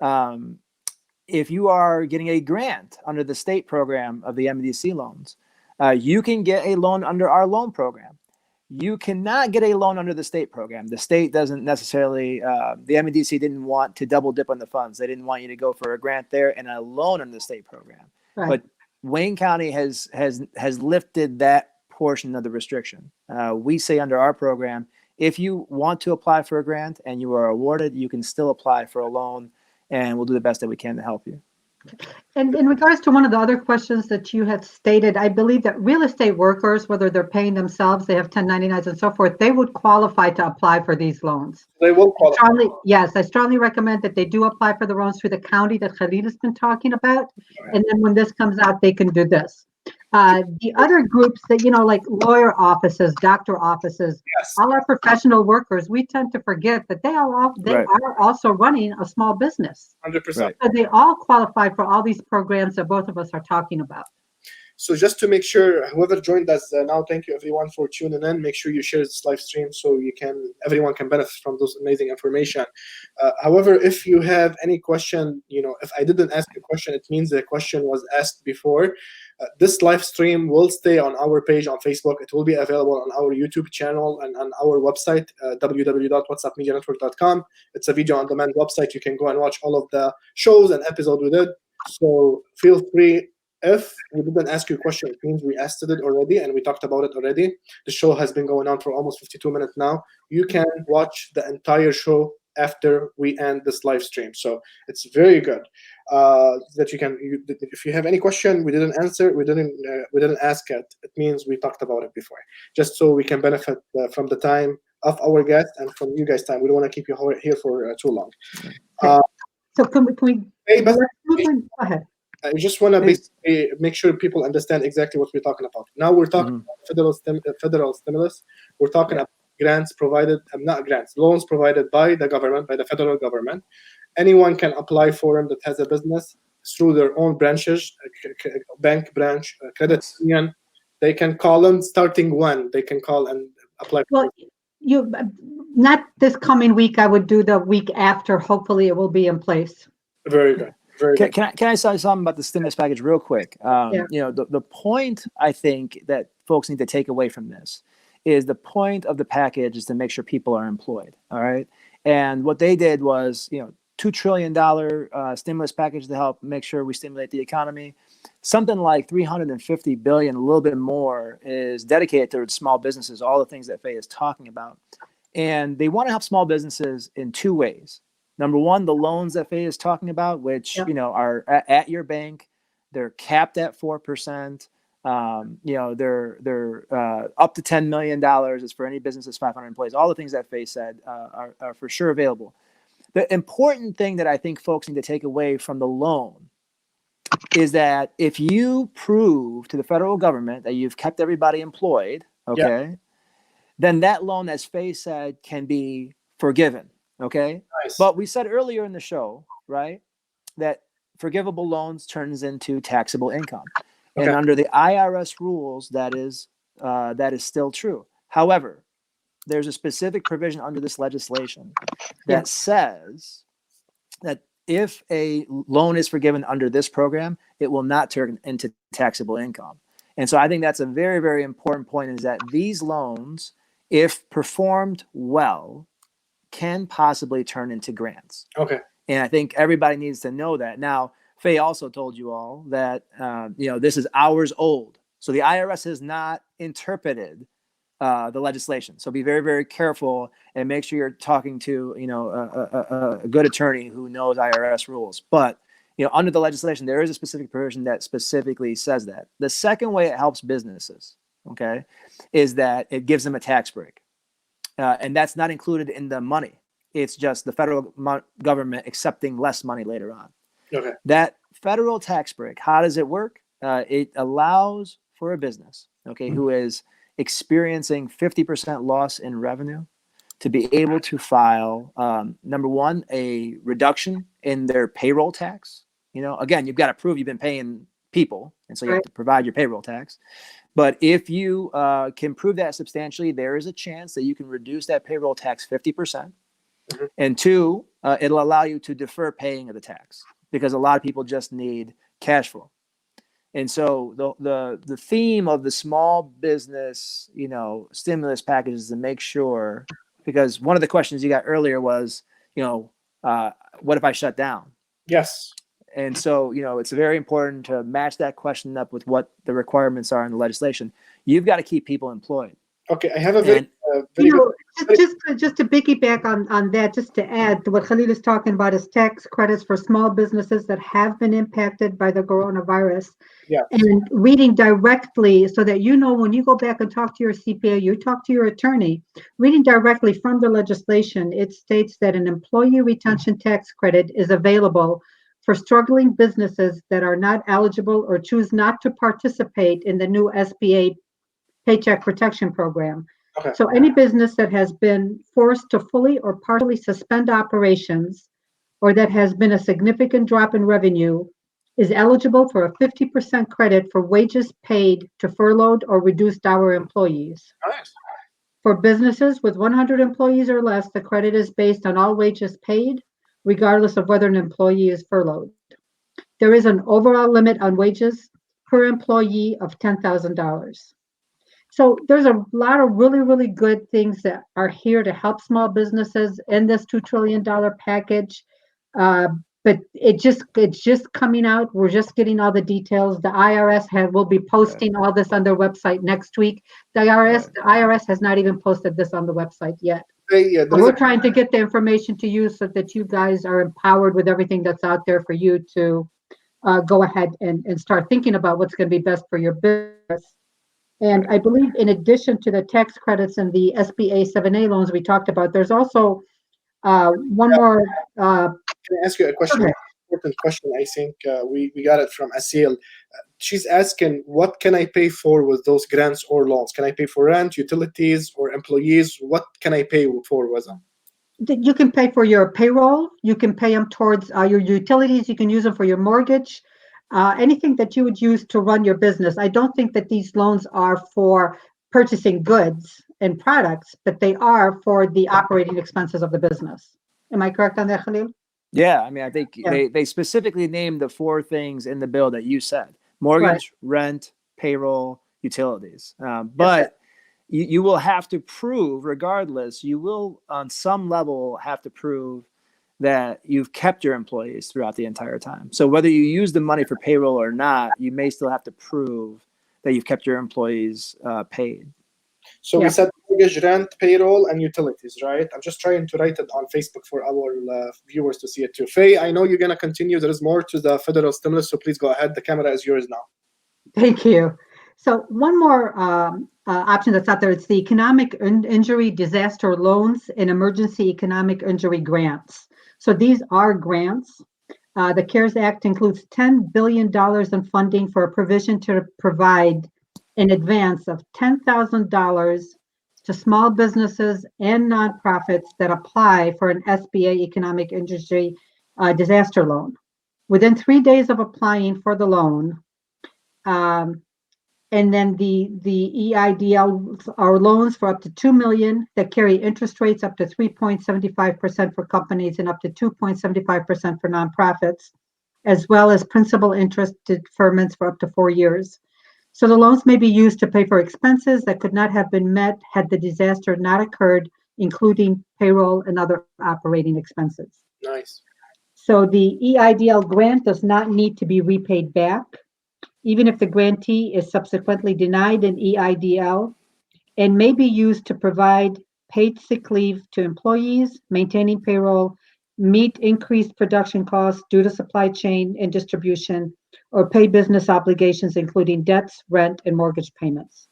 If you are getting a grant under the state program of the MDC loans, you can get a loan under our loan program. You cannot get a loan under the state program. The state doesn't necessarily, the MEDC didn't want to double dip on the funds. They didn't want you to go for a grant there and a loan under the state program. Right. But Wayne County has lifted that portion of the restriction. We say under our program, if you want to apply for a grant and you are awarded, you can still apply for a loan, and we'll do the best that we can to help you. And in regards to one of the other questions that you had stated, I believe that real estate workers, whether they're paying themselves, they have 1099s and so forth, they would qualify to apply for these loans. They will qualify. I strongly recommend that they do apply for the loans through the county that Khalil has been talking about. Right. And then when this comes out, they can do this. The other groups that, like lawyer offices, doctor offices, all our professional workers, we tend to forget that they are also running a small business. 100%. So they all qualify for all these programs that both of us are talking about. So just to make sure, whoever joined us now, thank you everyone for tuning in. Make sure you share this live stream so everyone can benefit from those amazing information. However, if you have any question, if I didn't ask a question, it means the question was asked before. This live stream will stay on our page on Facebook. It will be available on our YouTube channel and on our website, www.whatsappmedianetwork.com. It's a video on demand website. You can go and watch all of the shows and episodes we did. So feel free. If we didn't ask you a question, it means we asked it already and we talked about it already. The show has been going on for almost 52 minutes now. You can watch the entire show after we end this live stream. So it's very good that you can. If you have any question we didn't answer, we didn't ask it. It means we talked about it before, just so we can benefit from the time of our guests and from you guys' time. We don't want to keep you here for too long. So can we go ahead. I just want to basically make sure people understand exactly what we're talking about. Now we're talking about federal stimulus. We're talking about grants provided, loans provided by the government, by the federal government. Anyone can apply for them that has a business through their own branches, bank branch, credit union. They can call them starting when they can call and apply. Well, not this coming week. I would do the week after. Hopefully it will be in place. Very good. Can I say something about the stimulus package real quick? The point I think that folks need to take away from this is the point of the package is to make sure people are employed. All right. And what they did was, $2 trillion stimulus package to help make sure we stimulate the economy. Something like $350 billion, a little bit more, is dedicated to small businesses, all the things that Fay is talking about. And they want to help small businesses in 2 ways. Number one, the loans that Fay is talking about, which are at your bank, they're capped at 4%. They're up to $10 million is for any business that's 500 employees. All the things that Fay said are for sure available. The important thing that I think folks need to take away from the loan is that if you prove to the federal government that you've kept everybody employed, then that loan, as Fay said, can be forgiven. Okay. Nice. But we said earlier in the show, right, that forgivable loans turns into taxable income. Okay. And under the IRS rules, that is still true. However, there's a specific provision under this legislation that says that if a loan is forgiven under this program, it will not turn into taxable income. And so I think that's a very, very important point, is that these loans, if performed well, can possibly turn into grants. Okay. And I think everybody needs to know that. Now, Fay also told you all that, this is hours old. So the IRS has not interpreted the legislation. So be very, very careful and make sure you're talking to, a good attorney who knows IRS rules. But, under the legislation, there is a specific provision that specifically says that. The second way it helps businesses, okay, is that it gives them a tax break. And that's not included in the money. It's just the federal government accepting less money later on. Okay. That federal tax break, how does it work? It allows for a business, okay, who is experiencing 50% loss in revenue to be able to file, number one, a reduction in their payroll tax. Again, you've got to prove you've been paying people, and so you have to provide your payroll tax. But if you can prove that substantially, there is a chance that you can reduce that payroll tax 50%. Mm-hmm. And two, it'll allow you to defer paying of the tax because a lot of people just need cash flow. And so the theme of the small business, stimulus package is to make sure, because one of the questions you got earlier was, what if I shut down? Yes. And so, it's very important to match that question up with what the requirements are in the legislation. You've got to keep people employed. Okay, I have a very good... Just to piggyback on that, just to add to what Khalil is talking about is tax credits for small businesses that have been impacted by the coronavirus. Yeah. And reading directly so that when you go back and talk to your CPA, you talk to your attorney, reading directly from the legislation, it states that an employee retention tax credit is available for struggling businesses that are not eligible or choose not to participate in the new SBA Paycheck Protection Program. Okay. So any business that has been forced to fully or partially suspend operations or that has been a significant drop in revenue is eligible for a 50% credit for wages paid to furloughed or reduced hour employees. Nice. For businesses with 100 employees or less, the credit is based on all wages paid, regardless of whether an employee is furloughed. There is an overall limit on wages per employee of $10,000. So there's a lot of really, really good things that are here to help small businesses in this $2 trillion package. But it's just coming out. We're just getting all the details. The IRS will be posting all this on their website next week. The IRS has not even posted this on the website yet. Yeah, we're trying to get the information to you so that you guys are empowered with everything that's out there for you to go ahead and start thinking about what's going to be best for your business. And I believe in addition to the tax credits and the SBA 7A loans we talked about, there's also one more. Can I ask you a question? Okay. Important question. I think we got it from Asil. She's asking, what can I pay for with those grants or loans? Can I pay for rent, utilities, or employees? What can I pay for with them? You can pay for your payroll. You can pay them towards your utilities. You can use them for your mortgage. Anything that you would use to run your business. I don't think that these loans are for purchasing goods and products, but they are for the operating expenses of the business. Am I correct on that, Khalil? Yeah, I mean, I think they specifically named the four things in the bill that you said: mortgage, rent, payroll, utilities. But you will have to prove, regardless, you will on some level have to prove that you've kept your employees throughout the entire time. So whether you use the money for payroll or not, you may still have to prove that you've kept your employees paid. So we said mortgage, rent, payroll, and utilities, right? I'm just trying to write it on Facebook for our viewers to see it too. Fay, I know you're going to continue. There is more to the federal stimulus, so please go ahead. The camera is yours now. Thank you. So one more option that's out there, it's the economic injury disaster loans and emergency economic injury grants. So these are grants. The CARES Act includes $10 billion in funding for a provision to provide in advance of $10,000 to small businesses and nonprofits that apply for an SBA economic injury disaster loan. Within 3 days of applying for the loan, and then the EIDL are loans for up to $2 million that carry interest rates up to 3.75% for companies and up to 2.75% for nonprofits, as well as principal interest deferments for up to 4 years. So the loans may be used to pay for expenses that could not have been met had the disaster not occurred, including payroll and other operating expenses. Nice. So the EIDL grant does not need to be repaid back, even if the grantee is subsequently denied an EIDL, and may be used to provide paid sick leave to employees, maintaining payroll, meet increased production costs due to supply chain and distribution, or pay business obligations, including debts, rent, and mortgage payments.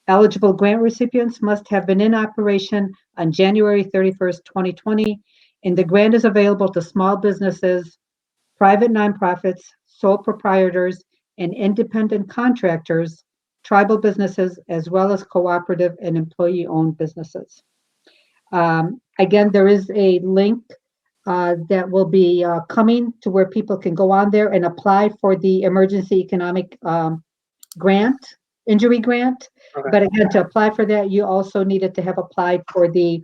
Eligible grant recipients must have been in operation on January 31st, 2020, and the grant is available to small businesses, private nonprofits, sole proprietors, and independent contractors, tribal businesses, as well as cooperative and employee-owned businesses. Again, there is a link that will be coming to where people can go on there and apply for the emergency economic grant, injury grant. Okay. But again, to apply for that, you also needed to have applied for the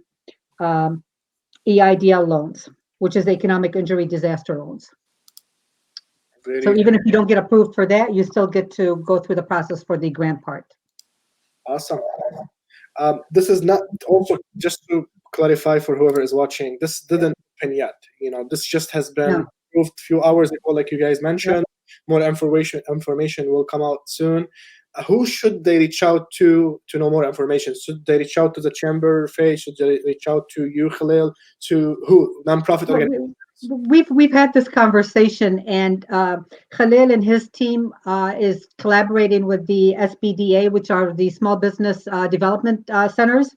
EIDL loans, which is economic injury disaster loans. So even if you don't get approved for that, you still get to go through the process for the grant part. Awesome. This is not, also just to clarify for whoever is watching, this didn't happen yet. You know, this just has been approved a few hours ago, like you guys mentioned. More information will come out soon. Who should they reach out to know more information? Should they reach out to the chamber, Fay? Should they reach out to you, Khalil? To who? Nonprofit organizations? We've had this conversation, and Khalil and his team is collaborating with the SBDA, which are the Small Business Development Centers.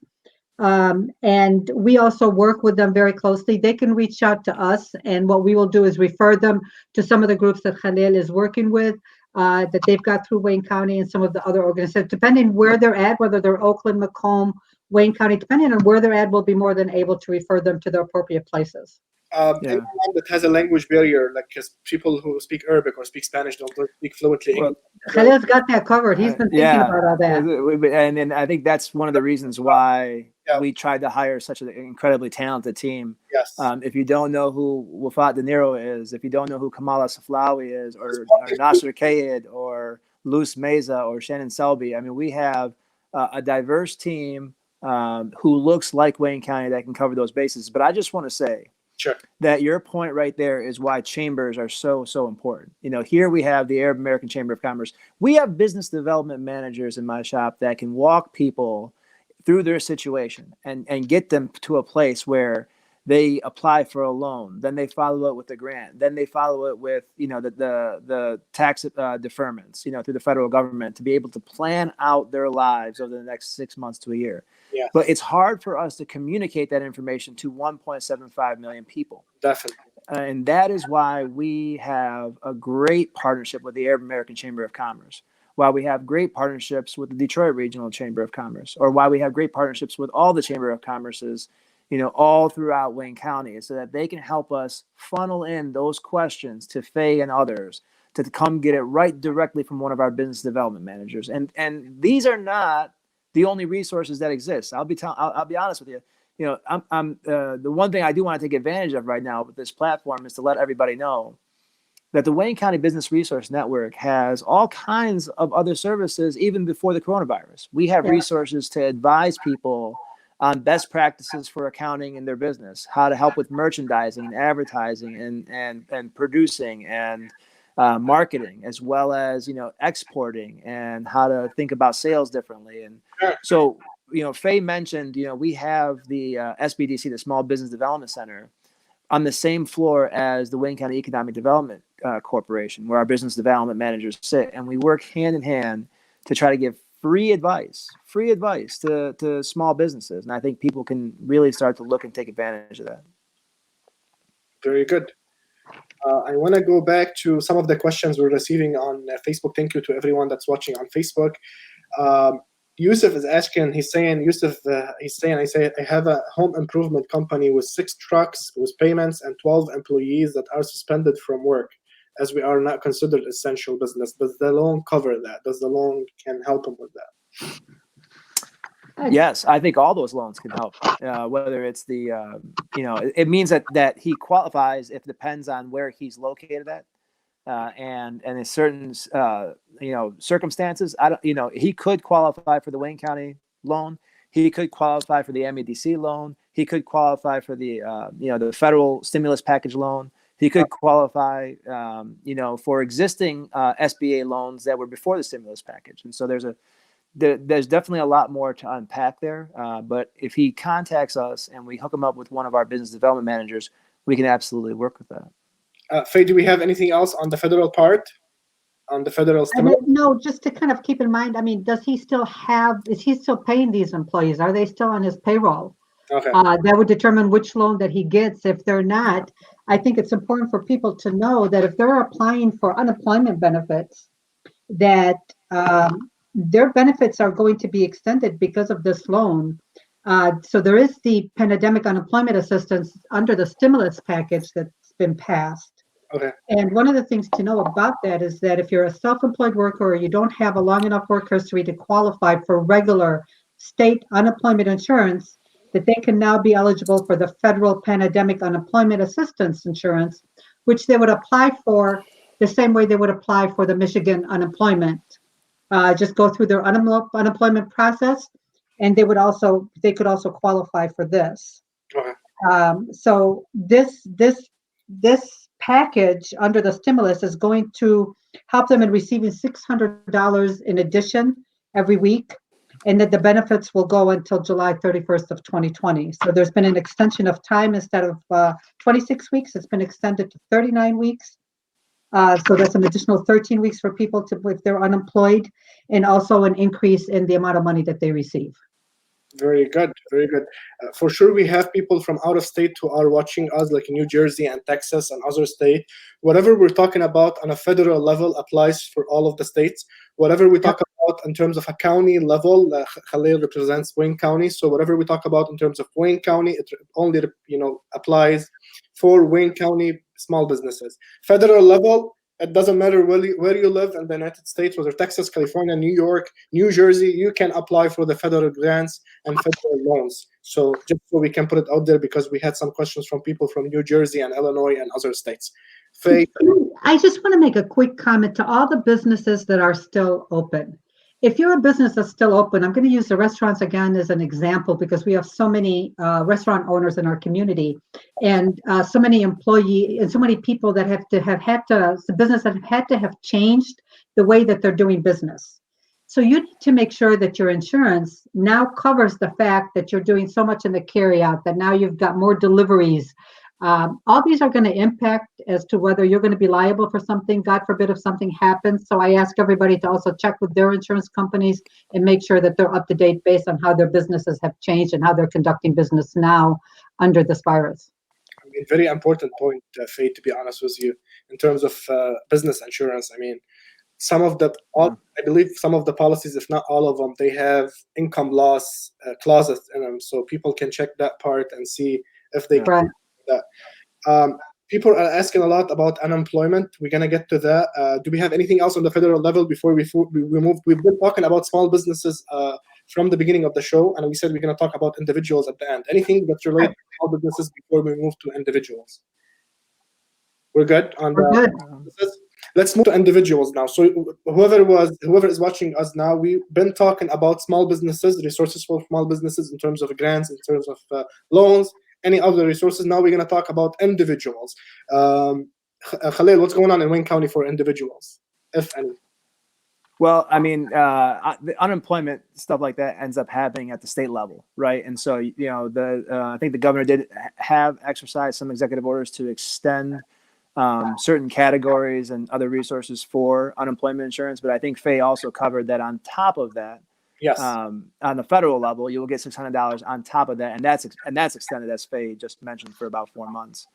And we also work with them very closely. They can reach out to us, and what we will do is refer them to some of the groups that Khalil is working with, that they've got through Wayne County and some of the other organizations. Depending where they're at, whether they're Oakland, Macomb, Wayne County, depending on where they're at, we'll be more than able to refer them to the appropriate places. Anyone that has a language barrier, like people who speak Arabic or speak Spanish don't speak fluently English. Khalil's got that covered. He's been thinking about all that. And I think that's one of the reasons why we tried to hire such an incredibly talented team. Yes. If you don't know who Wafat De Niro is, if you don't know who Kamala Saflawi is, or Nasser Kayed, or Luz Meza, or Shannon Selby, I mean, we have a diverse team who looks like Wayne County that can cover those bases. But I just want to say, sure, that your point right there is why chambers are so important. You know, here we have the Arab American Chamber of Commerce. We have business development managers in my shop that can walk people through their situation and get them to a place where they apply for a loan, then they follow it with a grant, then they follow it with, you know, the tax deferments, you know, through the federal government, to be able to plan out their lives over the next 6 months to a year. Yes. But it's hard for us to communicate that information to 1.75 million people. Definitely. And that is why we have a great partnership with the Arab American Chamber of Commerce, why we have great partnerships with the Detroit Regional Chamber of Commerce, or why we have great partnerships with all the Chamber of Commerces, you know, all throughout Wayne County, so that they can help us funnel in those questions to Fay and others to come get it right directly from one of our business development managers. And these are not the only resources that exist. I'll be honest with you. You know, I'm the one thing I do want to take advantage of right now with this platform is to let everybody know that the Wayne County Business Resource Network has all kinds of other services even before the coronavirus. We have resources to advise people on best practices for accounting in their business, how to help with merchandising and advertising and producing and marketing, as well as, you know, exporting and how to think about sales differently. And so, you know, Fay mentioned, you know, we have the SBDC, the Small Business Development Center, on the same floor as the Wayne County Economic Development Corporation, where our business development managers sit, and we work hand in hand to try to give free advice to small businesses. And I think people can really start to look and take advantage of that. Very good. I want to go back to some of the questions we're receiving on Facebook. Thank you to everyone that's watching on Facebook. Yusuf is asking, I have a home improvement company with 6 trucks with payments and 12 employees that are suspended from work, as we are not considered essential business. Does the loan cover that? Does the loan can help him with that? Yes, I think all those loans can help. Whether it's the, you know, it means that he qualifies. If it depends on where he's located at, and in certain, you know, circumstances. He could qualify for the Wayne County loan. He could qualify for the MEDC loan. He could qualify for the, you know, the federal stimulus package loan. he could qualify, for existing SBA loans that were before the stimulus package. And so there's definitely a lot more to unpack there. But if he contacts us and we hook him up with one of our business development managers, we can absolutely work with that. Faye, do we have anything else on the federal part? On the federal stimulus? No, just to kind of keep in mind, is he still paying these employees? Are they still on his payroll? Okay. That would determine which loan that he gets. If they're not, I think it's important for people to know that if they're applying for unemployment benefits, that their benefits are going to be extended because of this loan. So there is the pandemic unemployment assistance under the stimulus package that's been passed. Okay. And one of the things to know about that is that if you're a self-employed worker or you don't have a long enough work history to qualify for regular state unemployment insurance, that they can now be eligible for the federal pandemic unemployment assistance insurance, which they would apply for the same way they would apply for the Michigan unemployment. Just go through their unemployment process, and they could also qualify for this. Okay. So this package under the stimulus is going to help them in receiving $600 in addition every week, and that the benefits will go until July 31st of 2020. So there's been an extension of time. Instead of 26 weeks, it's been extended to 39 weeks. So that's an additional 13 weeks for people if they're unemployed, and also an increase in the amount of money that they receive. Very good, very good. For sure, we have people from out of state who are watching us, like in New Jersey and Texas and other states. Whatever we're talking about on a federal level applies for all of the states. Whatever we talk about in terms of a county level, Khalil represents Wayne County. So whatever we talk about in terms of Wayne County, it only applies for Wayne County small businesses. Federal level, it doesn't matter where you live in the United States, whether Texas, California, New York, New Jersey, you can apply for the federal grants and federal loans. So just so we can put it out there, because we had some questions from people from New Jersey and Illinois and other states. Faye? I just want to make a quick comment to all the businesses that are still open. If you're a business that's still open, I'm going to use the restaurants again as an example, because we have so many restaurant owners in our community, and so many employees and so many people that business that have had to have changed the way that they're doing business. So you need to make sure that your insurance now covers the fact that you're doing so much in the carryout, that now you've got more deliveries. All these are going to impact as to whether you're going to be liable for something, God forbid, if something happens. So I ask everybody to also check with their insurance companies and make sure that they're up to date based on how their businesses have changed and how they're conducting business now under this virus. I mean, very important point, Faye, to be honest with you, in terms of business insurance. I mean, I believe some of the policies, if not all of them, they have income loss clauses in them, so people can check that part and see if they can. That. People are asking a lot about unemployment. We're going to get to that. Do we have anything else on the federal level before we move? We've been talking about small businesses from the beginning of the show, and we said we're going to talk about individuals at the end. Anything that's related to small businesses before we move to individuals? We're good on the. Let's move to individuals now. So whoever is watching us now, we've been talking about small businesses, resources for small businesses in terms of grants, in terms of loans, any other resources. Now we're going to talk about individuals. Khalil, what's going on in Wayne County for individuals, if any? Well, I mean, the unemployment stuff like that ends up happening at the state level, right? And so, I think the governor did have exercised some executive orders to extend certain categories and other resources for unemployment insurance. But I think Faye also covered that on top of that, yes, on the federal level, you will get $600 on top of that, and that's extended, as Faye just mentioned, for about 4 months.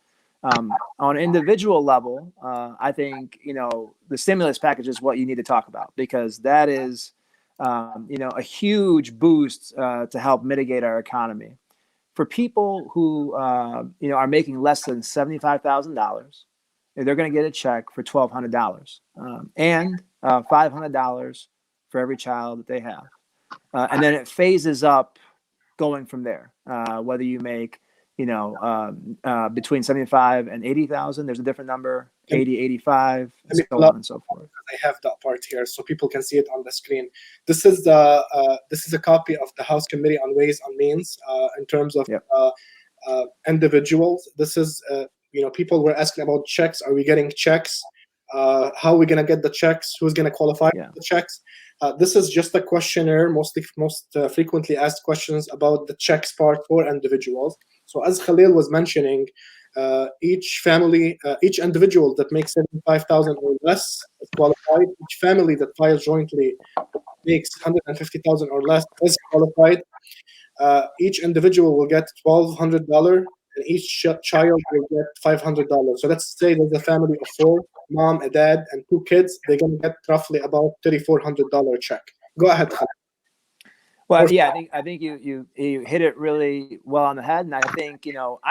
On individual level, I think the stimulus package is what you need to talk about, because that is a huge boost to help mitigate our economy. For people who are making less than $75,000, they're going to get a check for $1,200 and $500 for every child that they have. And then it phases up going from there. Whether you make, between 75 and 80,000, there's a different number, 80, 85, and so on and so forth. I have that part here so people can see it on the screen. This is a copy of the House Committee on Ways and Means in terms of individuals. This is people were asking about checks. Are we getting checks? How are we going to get the checks? Who's going to qualify for the checks? This is just a questionnaire, most frequently asked questions about the checks part for individuals. So as Khalil was mentioning, each individual that makes 75,000 or less is qualified. Each family that files jointly makes 150,000 or less is qualified. Each individual will get $1,200, and each child will get $500. So let's say there's a family of 4, mom, a dad, and 2 kids. They're going to get roughly about $3,400 check. Go ahead, Khalil. Well, yeah, I think you hit it really well on the head, and I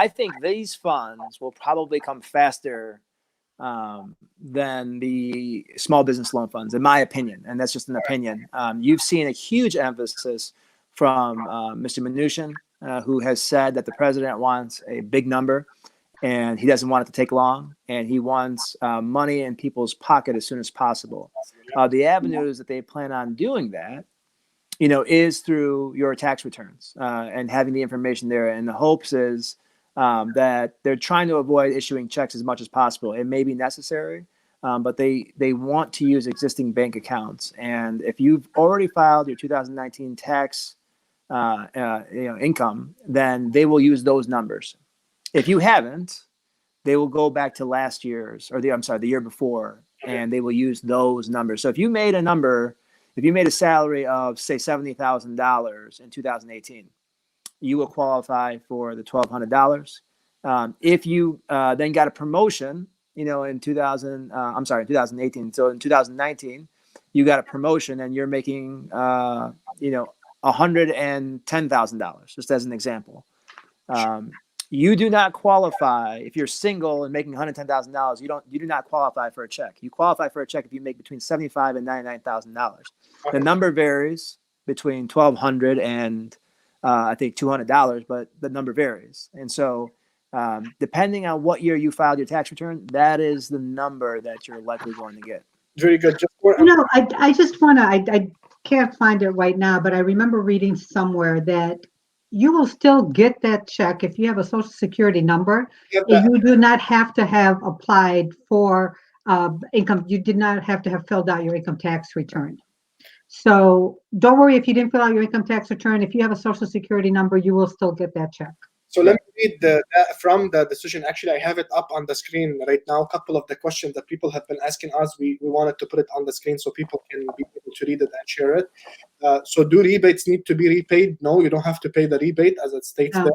think these funds will probably come faster than the small business loan funds, in my opinion, and that's just an opinion. You've seen a huge emphasis from Mr. Mnuchin, who has said that the president wants a big number, and he doesn't want it to take long, and he wants money in people's pocket as soon as possible. The avenues that they plan on doing that, is through your tax returns and having the information there. And the hopes is that they're trying to avoid issuing checks as much as possible. It may be necessary, but they want to use existing bank accounts. And if you've already filed your 2019 tax income, then they will use those numbers. If you haven't, they will go back to last year's, or the year before, and they will use those numbers. So if you made a salary of, say, $70,000 in 2018, you will qualify for the $1,200. If you then got a promotion, in 2018, so in 2019, you got a promotion and you're making, $110,000, just as an example. You do not qualify if you're single and making $110,000. You do not qualify for a check. You qualify for a check if you make between $75,000 and $99,000. The number varies between $1,200 and I think $200, but the number varies. And so, depending on what year you filed your tax return, that is the number that you're likely going to get. Very good. I just want to. I can't find it right now, but I remember reading somewhere that you will still get that check if you have a Social Security number. You do not have to have applied for income. You did not have to have filled out your income tax return. So don't worry if you didn't fill out your income tax return. If you have a Social Security number, you will still get that check. So let me read from the decision. Actually, I have it up on the screen right now. A couple of the questions that people have been asking us, we wanted to put it on the screen so people can be able to read it and share it. So do rebates need to be repaid? No, you don't have to pay the rebate as it states there.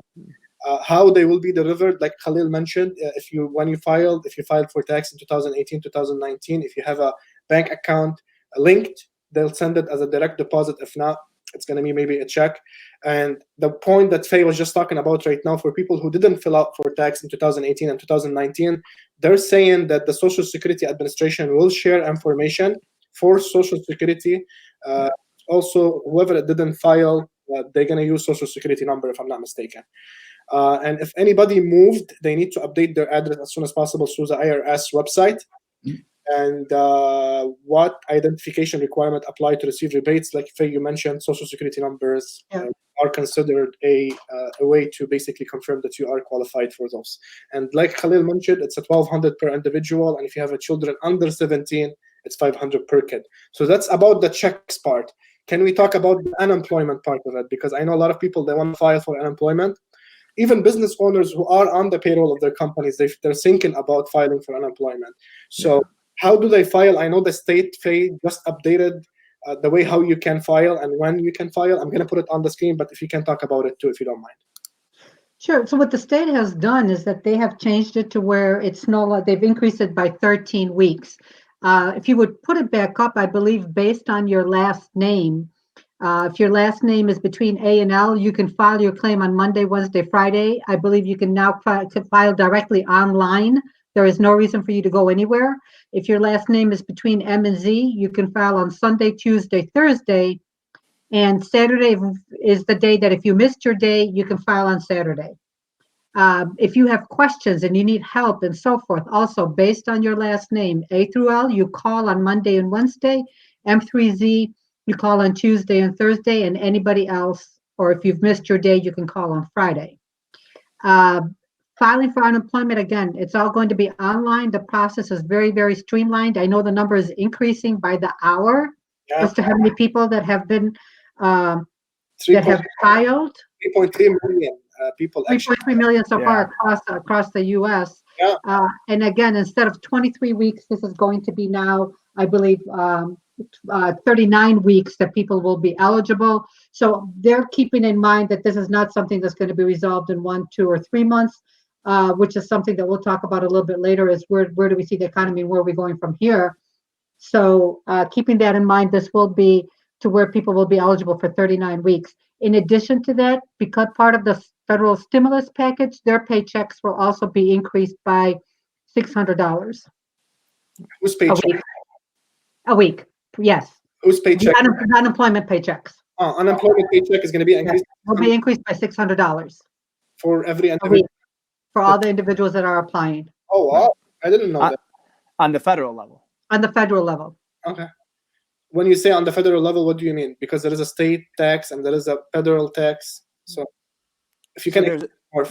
How they will be delivered, like Khalil mentioned, if you filed for tax in 2018, 2019, if you have a bank account linked, they'll send it as a direct deposit. If not, it's going to be maybe a check. And the point that Fay was just talking about right now, for people who didn't fill out for tax in 2018 and 2019, they're saying that the Social Security Administration will share information for Social Security. Also, whoever didn't file, they're going to use Social Security number, if I'm not mistaken. And if anybody moved, they need to update their address as soon as possible through the IRS website. And what identification requirement apply to receive rebates? Like Fay, you mentioned, Social Security numbers are considered a way to basically confirm that you are qualified for those. And like Khalil mentioned, it's a $1,200 per individual, and if you have a children under 17, it's $500 per kid. So that's about the checks part. Can we talk about the unemployment part of it? Because I know a lot of people, they want to file for unemployment. Even business owners who are on the payroll of their companies, they're thinking about filing for unemployment. So how do they file? I know the state Fay just updated the way how you can file and when you can file. I'm going to put it on the screen, but if you can talk about it too, if you don't mind. Sure. So what the state has done is that they have changed it to where it's they've increased it by 13 weeks. If you would put it back up, I believe based on your last name, if your last name is between A and L, you can file your claim on Monday, Wednesday, Friday. I believe you can now file directly online. There is no reason for you to go anywhere. If your last name is between M and Z, you can file on Sunday, Tuesday, Thursday, and Saturday is the day that if you missed your day, you can file on Saturday. If you have questions and you need help and so forth, also based on your last name, A through L, you call on Monday and Wednesday, M through Z, you call on Tuesday and Thursday, and anybody else, or if you've missed your day, you can call on Friday. filing for unemployment, again, it's all going to be online. The process is very, very streamlined. I know the number is increasing by the hour as to how many people that have been that have filed. 3.3 million people. 3.3 million so far across the U.S. Yeah. And again, instead of 23 weeks, this is going to be now, I believe, 39 weeks that people will be eligible. So they're keeping in mind that this is not something that's going to be resolved in 1, 2, or 3 months, which is something that we'll talk about a little bit later, is where do we see the economy and where are we going from here. So keeping that in mind, this will be to where people will be eligible for 39 weeks. In addition to that, because part of the federal stimulus package, their paychecks will also be increased by $600. Whose paycheck? A week, yes. Whose paycheck? Unemployment paychecks. Unemployment paycheck is going to be increased. Will be increased by $600 for every individual. For all the individuals that are applying. Oh wow! I didn't know that. On the federal level. On the federal level. Okay. When you say on the federal level, what do you mean? Because there is a state tax and there is a federal tax. So if you can, I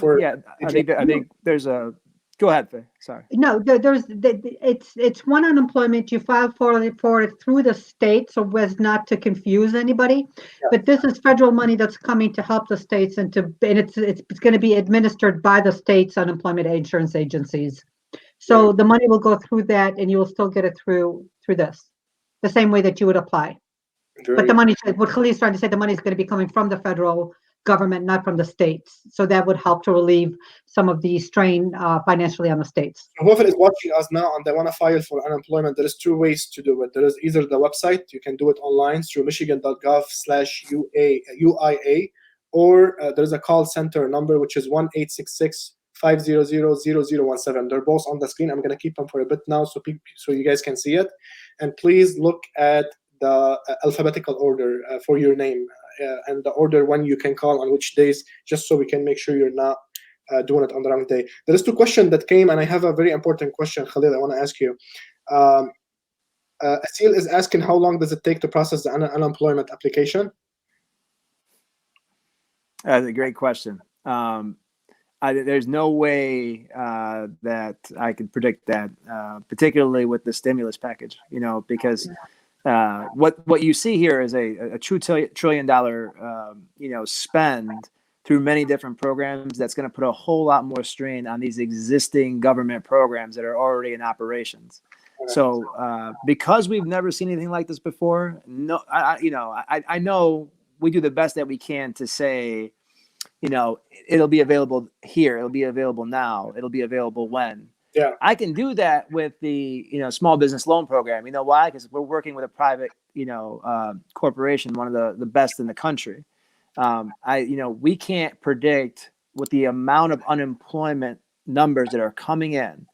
think there's a. Go ahead, Fay. Sorry. No, it's one unemployment. You file for it through the state, so as not to confuse anybody. Yeah. But this is federal money that's coming to help the states and it's going to be administered by the state's unemployment insurance agencies. So the money will go through that, and you will still get it through this, the same way that you would apply. But the money, what Khalil's trying to say, the money is going to be coming from the federal government, not from the states. So that would help to relieve some of the strain financially on the states. Whoever is watching us now and they want to file for unemployment, there is 2 ways to do it. There is either the website, you can do it online through michigan.gov/UIA, or there is a call center number, which is 1-866-500-0017. They're both on the screen. I'm going to keep them for a bit now so you guys can see it. And please look at the alphabetical order for your name and the order when you can call on which days, just so we can make sure you're not doing it on the wrong day. There is 2 questions that came, and I have a very important question, Khalil, I want to ask you. Asil is asking, how long does it take to process the unemployment application? That's a great question. There's no way that I could predict that, particularly with the stimulus package, because what you see here is a true $1 trillion, spend through many different programs that's going to put a whole lot more strain on these existing government programs that are already in operations. So because we've never seen anything like this before, I know we do the best that we can to say, it'll be available here, it'll be available now, it'll be available when. Yeah, I can do that with the small business loan program. You know why? Because we're working with a private corporation, one of the best in the country. We can't predict with the amount of unemployment numbers that are coming in,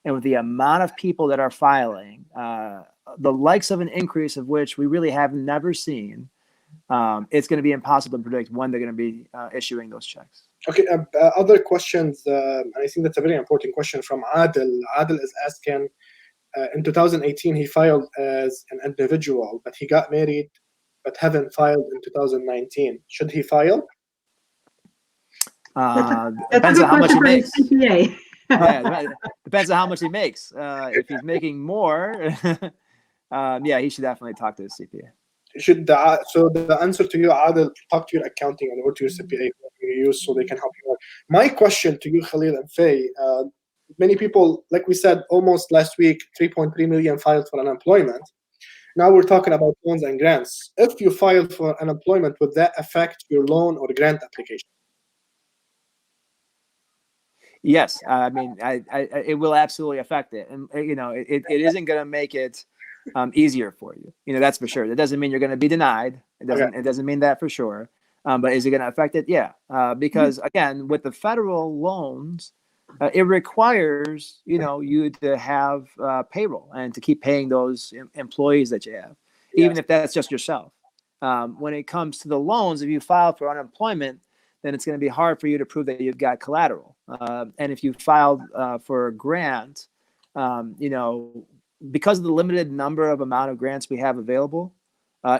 and with the amount of people that are filing, the likes of an increase of which we really have never seen. It's going to be impossible to predict when they're going to be issuing those checks. Okay, other questions, I think that's a very important question from Adil. Adil is asking, in 2018, he filed as an individual, but he got married, but haven't filed in 2019. Should he file? Depends on how much he makes. Depends on how much he makes. If he's making more, he should definitely talk to his CPA. So the answer to you, Adil, talk to your accounting and go to your CPA you use so they can help you out. My question to you, Khalil and Fay, many people, like we said, almost last week, 3.3 million filed for unemployment. Now we're talking about loans and grants. If you file for unemployment, would that affect your loan or grant application? Yes, I mean, it will absolutely affect it, and it isn't going to make it easier for you. That's for sure. That doesn't mean you're going to be denied. It doesn't mean that for sure. But is it going to affect it? Yeah, because again, with the federal loans, it requires you to have payroll and to keep paying those employees that you have, even if that's just yourself. When it comes to the loans, if you file for unemployment, then it's going to be hard for you to prove that you've got collateral. And if you filed for a grant, because of the limited amount of grants we have available,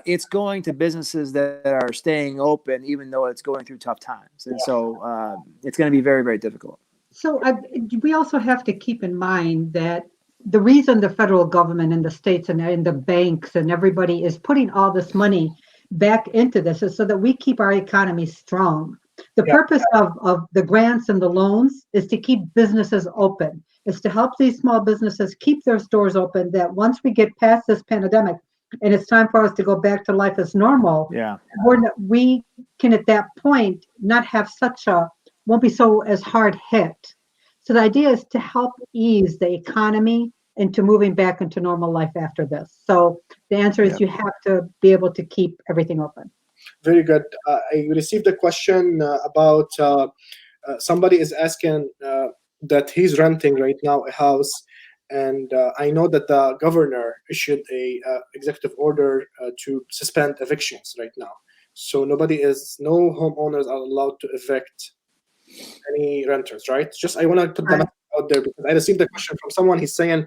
it's going to businesses that are staying open, even though it's going through tough times. And so it's going to be very, very difficult. So we also have to keep in mind that the reason the federal government and the states and the banks and everybody is putting all this money back into this is so that we keep our economy strong. The purpose of the grants and the loans is to keep businesses open, is to help these small businesses keep their stores open, that once we get past this pandemic and it's time for us to go back to life as normal, we can at that point not have won't be so as hard hit. So the idea is to help ease the economy into moving back into normal life after this. So the answer is you have to be able to keep everything open. Very good. I received a question about somebody is asking that he's renting right now a house, and I know that the governor issued a executive order to suspend evictions right now. So no homeowners are allowed to evict any renters, right? Just I want to put them out there because I received a question from someone. He's saying,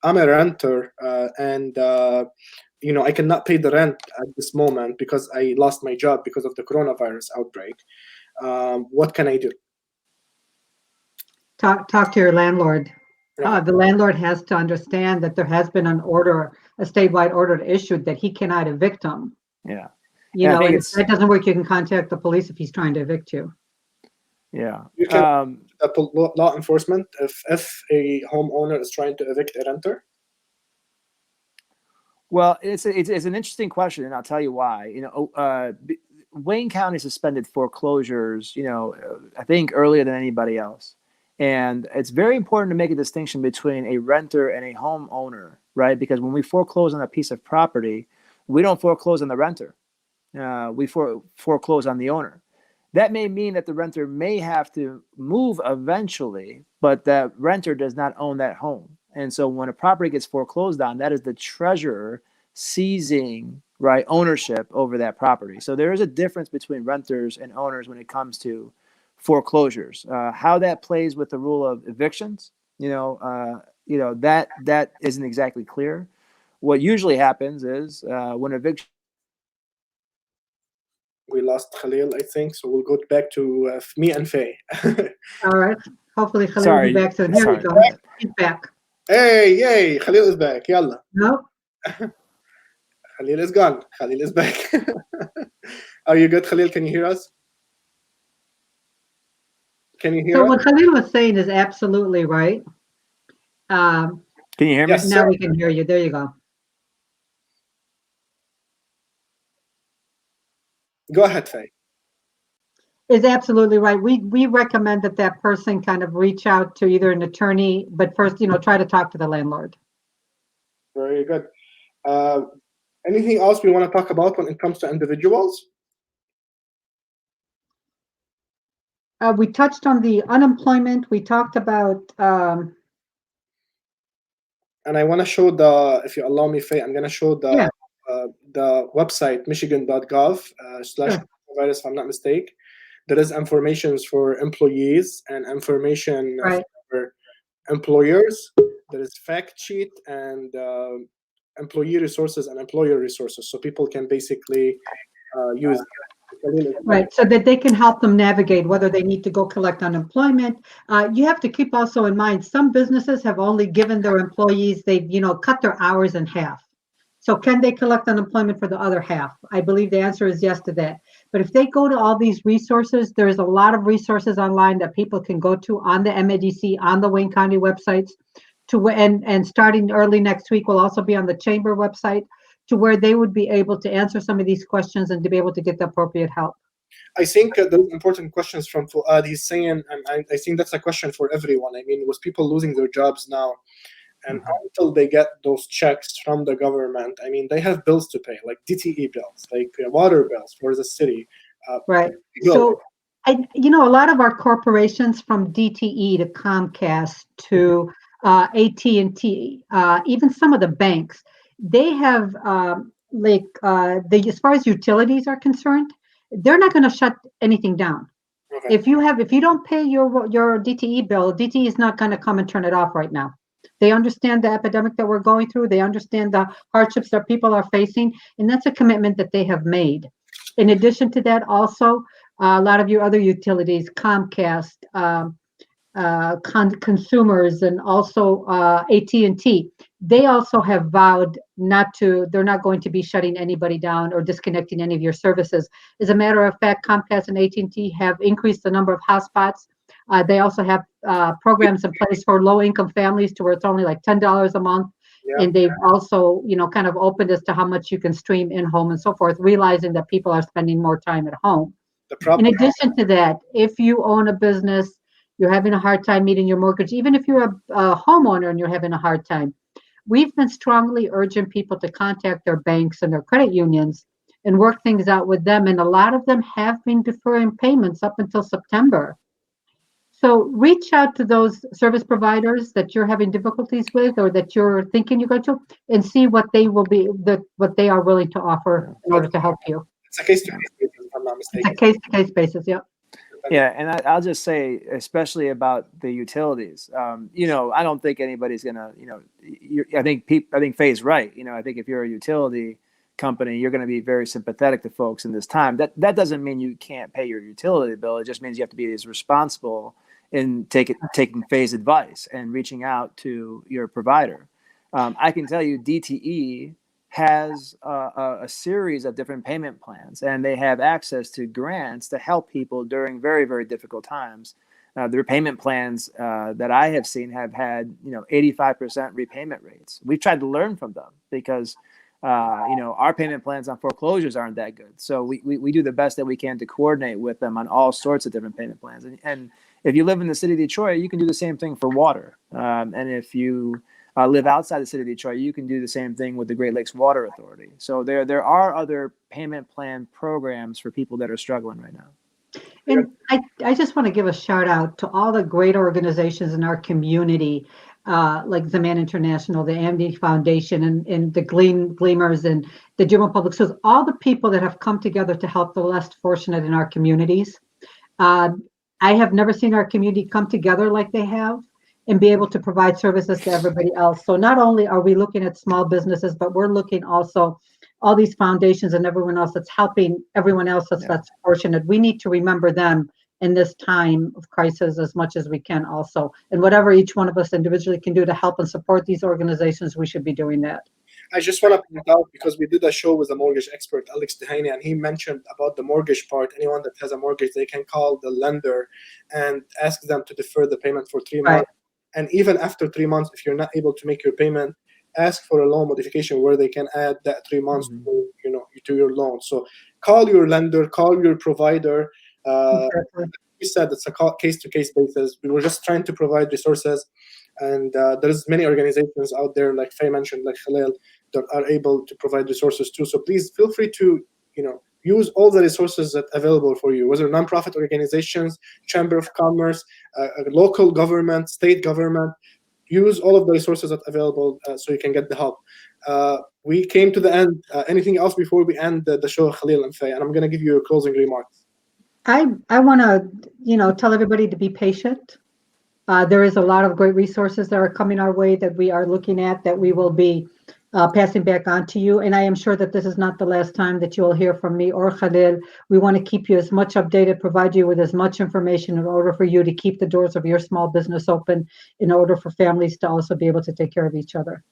I'm a renter and I cannot pay the rent at this moment because I lost my job because of the coronavirus outbreak. What can I do? Talk to your landlord. The landlord has to understand that there has been a statewide order issued that he cannot evict them. Yeah. And if that doesn't work, you can contact the police if he's trying to evict you. Yeah. You can law enforcement if a homeowner is trying to evict a renter. Well, it's an interesting question, and I'll tell you why. Wayne County suspended foreclosures, I think earlier than anybody else. And it's very important to make a distinction between a renter and a homeowner, right? Because when we foreclose on a piece of property, we don't foreclose on the renter. We foreclose on the owner. That may mean that the renter may have to move eventually, but the renter does not own that home. And so when a property gets foreclosed on, that is the treasurer seizing ownership over that property. So there is a difference between renters and owners when it comes to foreclosures. How that plays with the rule of evictions, that isn't exactly clear. What usually happens is when eviction. We lost Khalil, I think, so we'll go back to me and Fay. All right. Hopefully Khalil will be back soon. Here we go. He's back. Hey, yay! Khalil is back. Yalla. No. Khalil is gone. Khalil is back. Are you good, Khalil? Can you hear us? Can you hear us? So what Khalil was saying is absolutely right. Can you hear me? Yes, now sir. We can hear you. There you go. Go ahead, Fay. Is absolutely right. We recommend that person kind of reach out to either an attorney, but first, try to talk to the landlord. Very good. Anything else we want to talk about when it comes to individuals? We touched on the unemployment. We talked about. And I want to show if you allow me, Fay, I'm going to show the website, michigan.gov/coronavirus, if I'm not mistaken. There is information for employees and information for employers. There is fact sheet and employee resources and employer resources, so people can basically use it. Right, so that they can help them navigate whether they need to go collect unemployment. You have to keep also in mind, some businesses have only given their employees, they've cut their hours in half. So can they collect unemployment for the other half? I believe the answer is yes to that. But if they go to all these resources, there's a lot of resources online that people can go to on the MADC, on the Wayne County websites, and starting early next week will also be on the Chamber website, to where they would be able to answer some of these questions and to be able to get the appropriate help. I think those important questions from Fuad, he's saying, and I think that's a question for everyone. I mean, with people losing their jobs now, and until they get those checks from the government, I mean, they have bills to pay, like DTE bills, like water bills for the city. Right. So, a lot of our corporations, from DTE to Comcast to AT&T, even some of the banks, they have as far as utilities are concerned, they're not going to shut anything down. Okay. If you don't pay your DTE bill, DTE is not going to come and turn it off right now. They understand the epidemic that we're going through. They understand the hardships that people are facing, and that's a commitment that they have made. In addition to that, also, a lot of your other utilities, Comcast, consumers and also AT&T, they also have vowed they're not going to be shutting anybody down or disconnecting any of your services. As a matter of fact, Comcast and AT&T have increased the number of hotspots. They also have programs in place for low-income families to where it's only like $10 a month. Yeah. And they've also, kind of opened as to how much you can stream in home and so forth, realizing that people are spending more time at home. In addition to that, if you own a business, you're having a hard time meeting your mortgage, even if you're a homeowner and you're having a hard time, we've been strongly urging people to contact their banks and their credit unions and work things out with them. And a lot of them have been deferring payments up until September. So reach out to those service providers that you're having difficulties with or that you're thinking you're going to, and see what they are willing to offer in order to help you. It's a case-to-case basis, if I'm not mistaken. It's a case-to-case basis, yeah. Yeah, and I'll just say, especially about the utilities, I don't think anybody's gonna, I think Fay's right. I think if you're a utility company, you're going to be very sympathetic to folks in this time. That doesn't mean you can't pay your utility bill. It just means you have to be as responsible in taking Fay's advice and reaching out to your provider. I can tell you, DTE has a series of different payment plans, and they have access to grants to help people during very, very difficult times. The repayment plans that I have seen have had 85% repayment rates. We've tried to learn from them because our payment plans on foreclosures aren't that good. So we do the best that we can to coordinate with them on all sorts of different payment plans. And if you live in the city of Detroit, you can do the same thing for water. And if you live outside the city of Detroit, you can do the same thing with the Great Lakes Water Authority. So there are other payment plan programs for people that are struggling right now. And I just want to give a shout out to all the great organizations in our community, like Zaman International, the Amity Foundation, and the Gleamers, and the German Public Schools, all the people that have come together to help the less fortunate in our communities. I have never seen our community come together like they have and be able to provide services to everybody else. So not only are we looking at small businesses, but we're looking also all these foundations and everyone else that's helping everyone else that's less fortunate. We need to remember them in this time of crisis as much as we can also. And whatever each one of us individually can do to help and support these organizations, we should be doing that. I just want to point out, because we did a show with a mortgage expert, Alex Dehaney, and he mentioned about the mortgage part. Anyone that has a mortgage, they can call the lender and ask them to defer the payment for 3 months. And even after 3 months, if you're not able to make your payment, ask for a loan modification where they can add that 3 months to your loan. So call your lender, call your provider. We said it's a case-to-case basis. We were just trying to provide resources, and there's many organizations out there, like Fay mentioned, like Khalil, that are able to provide resources too. So please feel free to use all the resources that are available for you, whether nonprofit organizations, chamber of commerce, local government, state government. Use all of the resources that are available so you can get the help. We came to the end. Anything else before we end the show, Khalil and Fay? And I'm going to give you closing remarks. I want to, tell everybody to be patient. There is a lot of great resources that are coming our way that we are looking at, that we will be passing back on to you. And I am sure that this is not the last time that you will hear from me or Khalil. We want to keep you as much updated, provide you with as much information in order for you to keep the doors of your small business open, in order for families to also be able to take care of each other.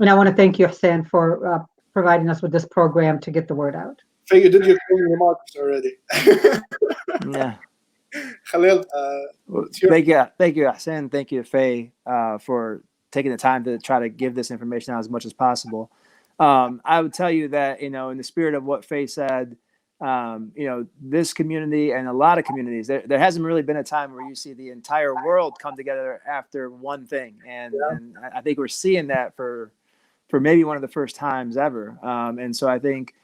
And I want to thank you, Hussein, for providing us with this program to get the word out. Fay, you did your closing remarks already. Yeah. Khalil, thank you, Hussein. Thank you, Fay, for taking the time to try to give this information out as much as possible. I would tell you that, in the spirit of what Fay said, this community and a lot of communities, there hasn't really been a time where you see the entire world come together after one thing. And I think we're seeing that for maybe one of the first times ever. And so I think,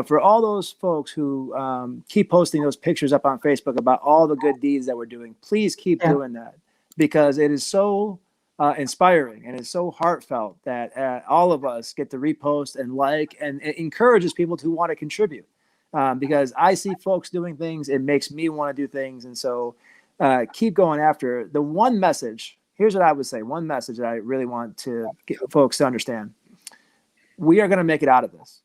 for all those folks who keep posting those pictures up on Facebook about all the good deeds that we're doing, please keep doing that, because it is so inspiring and it's so heartfelt that all of us get to repost and like, and it encourages people to want to contribute, because I see folks doing things, it makes me want to do things. And so keep going after it. The one message, here's what I would say, one message that I really want to get folks to understand: we are going to make it out of this.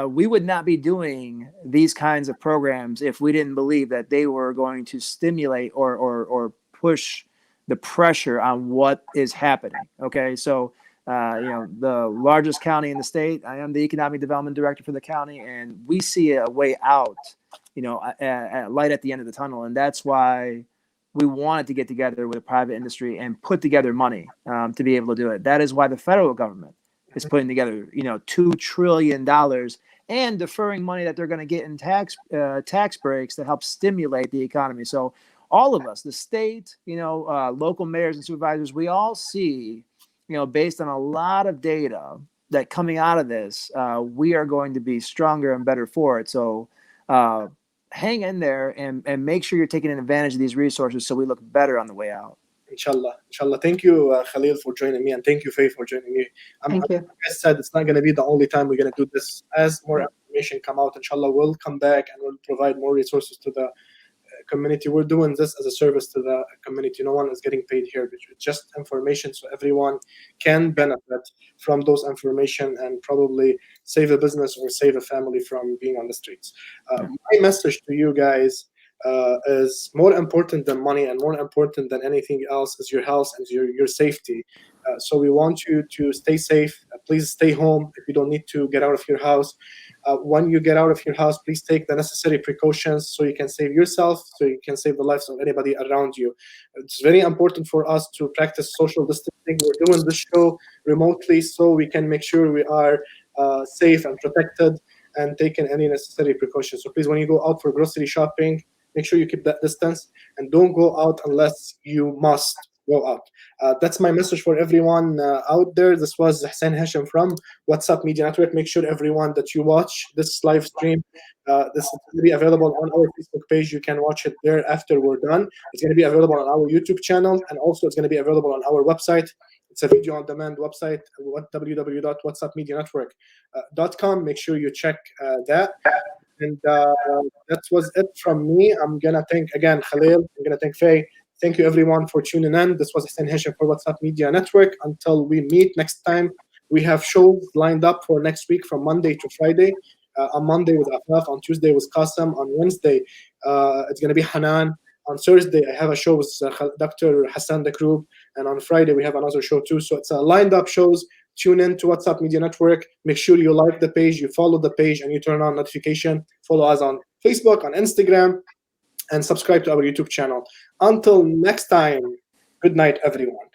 We would not be doing these kinds of programs if we didn't believe that they were going to stimulate or push the pressure on what is happening. Okay, so the largest county in the state, I am the economic development director for the county, and we see a way out, a light at the end of the tunnel, and that's why we wanted to get together with the private industry and put together money to be able to do it. That is why the federal government is putting together, $2 trillion and deferring money that they're going to get in tax breaks to help stimulate the economy. So all of us, the state, local mayors and supervisors, we all see, based on a lot of data that coming out of this, we are going to be stronger and better for it. So hang in there and make sure you're taking advantage of these resources so we look better on the way out. Inshallah. Thank you, Khalil, for joining me, and thank you, Fay, for joining me. Thank you. Like I said, it's not going to be the only time we're going to do this. As more information come out, inshallah, we'll come back and we'll provide more resources to the community. We're doing this as a service to the community. No one is getting paid here, but it's just information so everyone can benefit from those information and probably save a business or save a family from being on the streets. My message to you guys is more important than money and more important than anything else is your health and your safety. So we want you to stay safe. Please stay home if you don't need to get out of your house. When you get out of your house, please take the necessary precautions so you can save yourself, so you can save the lives of anybody around you. It's very important for us to practice social distancing. We're doing this show remotely so we can make sure we are safe and protected and taking any necessary precautions. So please, when you go out for grocery shopping, make sure you keep that distance and don't go out unless you must go out. That's my message for everyone out there. This was Hussein Hachem from WhatsApp Media Network. Make sure everyone that you watch this live stream, this is going to be available on our Facebook page. You can watch it there after we're done. It's going to be available on our YouTube channel, and also it's going to be available on our website. It's a video on demand website, www.whatsappmedianetwork.com. Make sure you check that. And that was it from me. I'm going to thank again Khalil. I'm going to thank Fay. Thank you everyone for tuning in. This was Hussein Hachem for WhatsApp Media Network. Until we meet next time, we have shows lined up for next week from Monday to Friday. On Monday with Afaf, on Tuesday with Qasim, on Wednesday it's going to be Hanan. On Thursday I have a show with Dr. Hassan Dakrub, and on Friday we have another show too. So it's lined up shows. Tune in to WhatsApp Media Network. Make sure you like the page, you follow the page, and you turn on notification. Follow us on Facebook, on Instagram, and subscribe to our YouTube channel. Until next time, good night, everyone.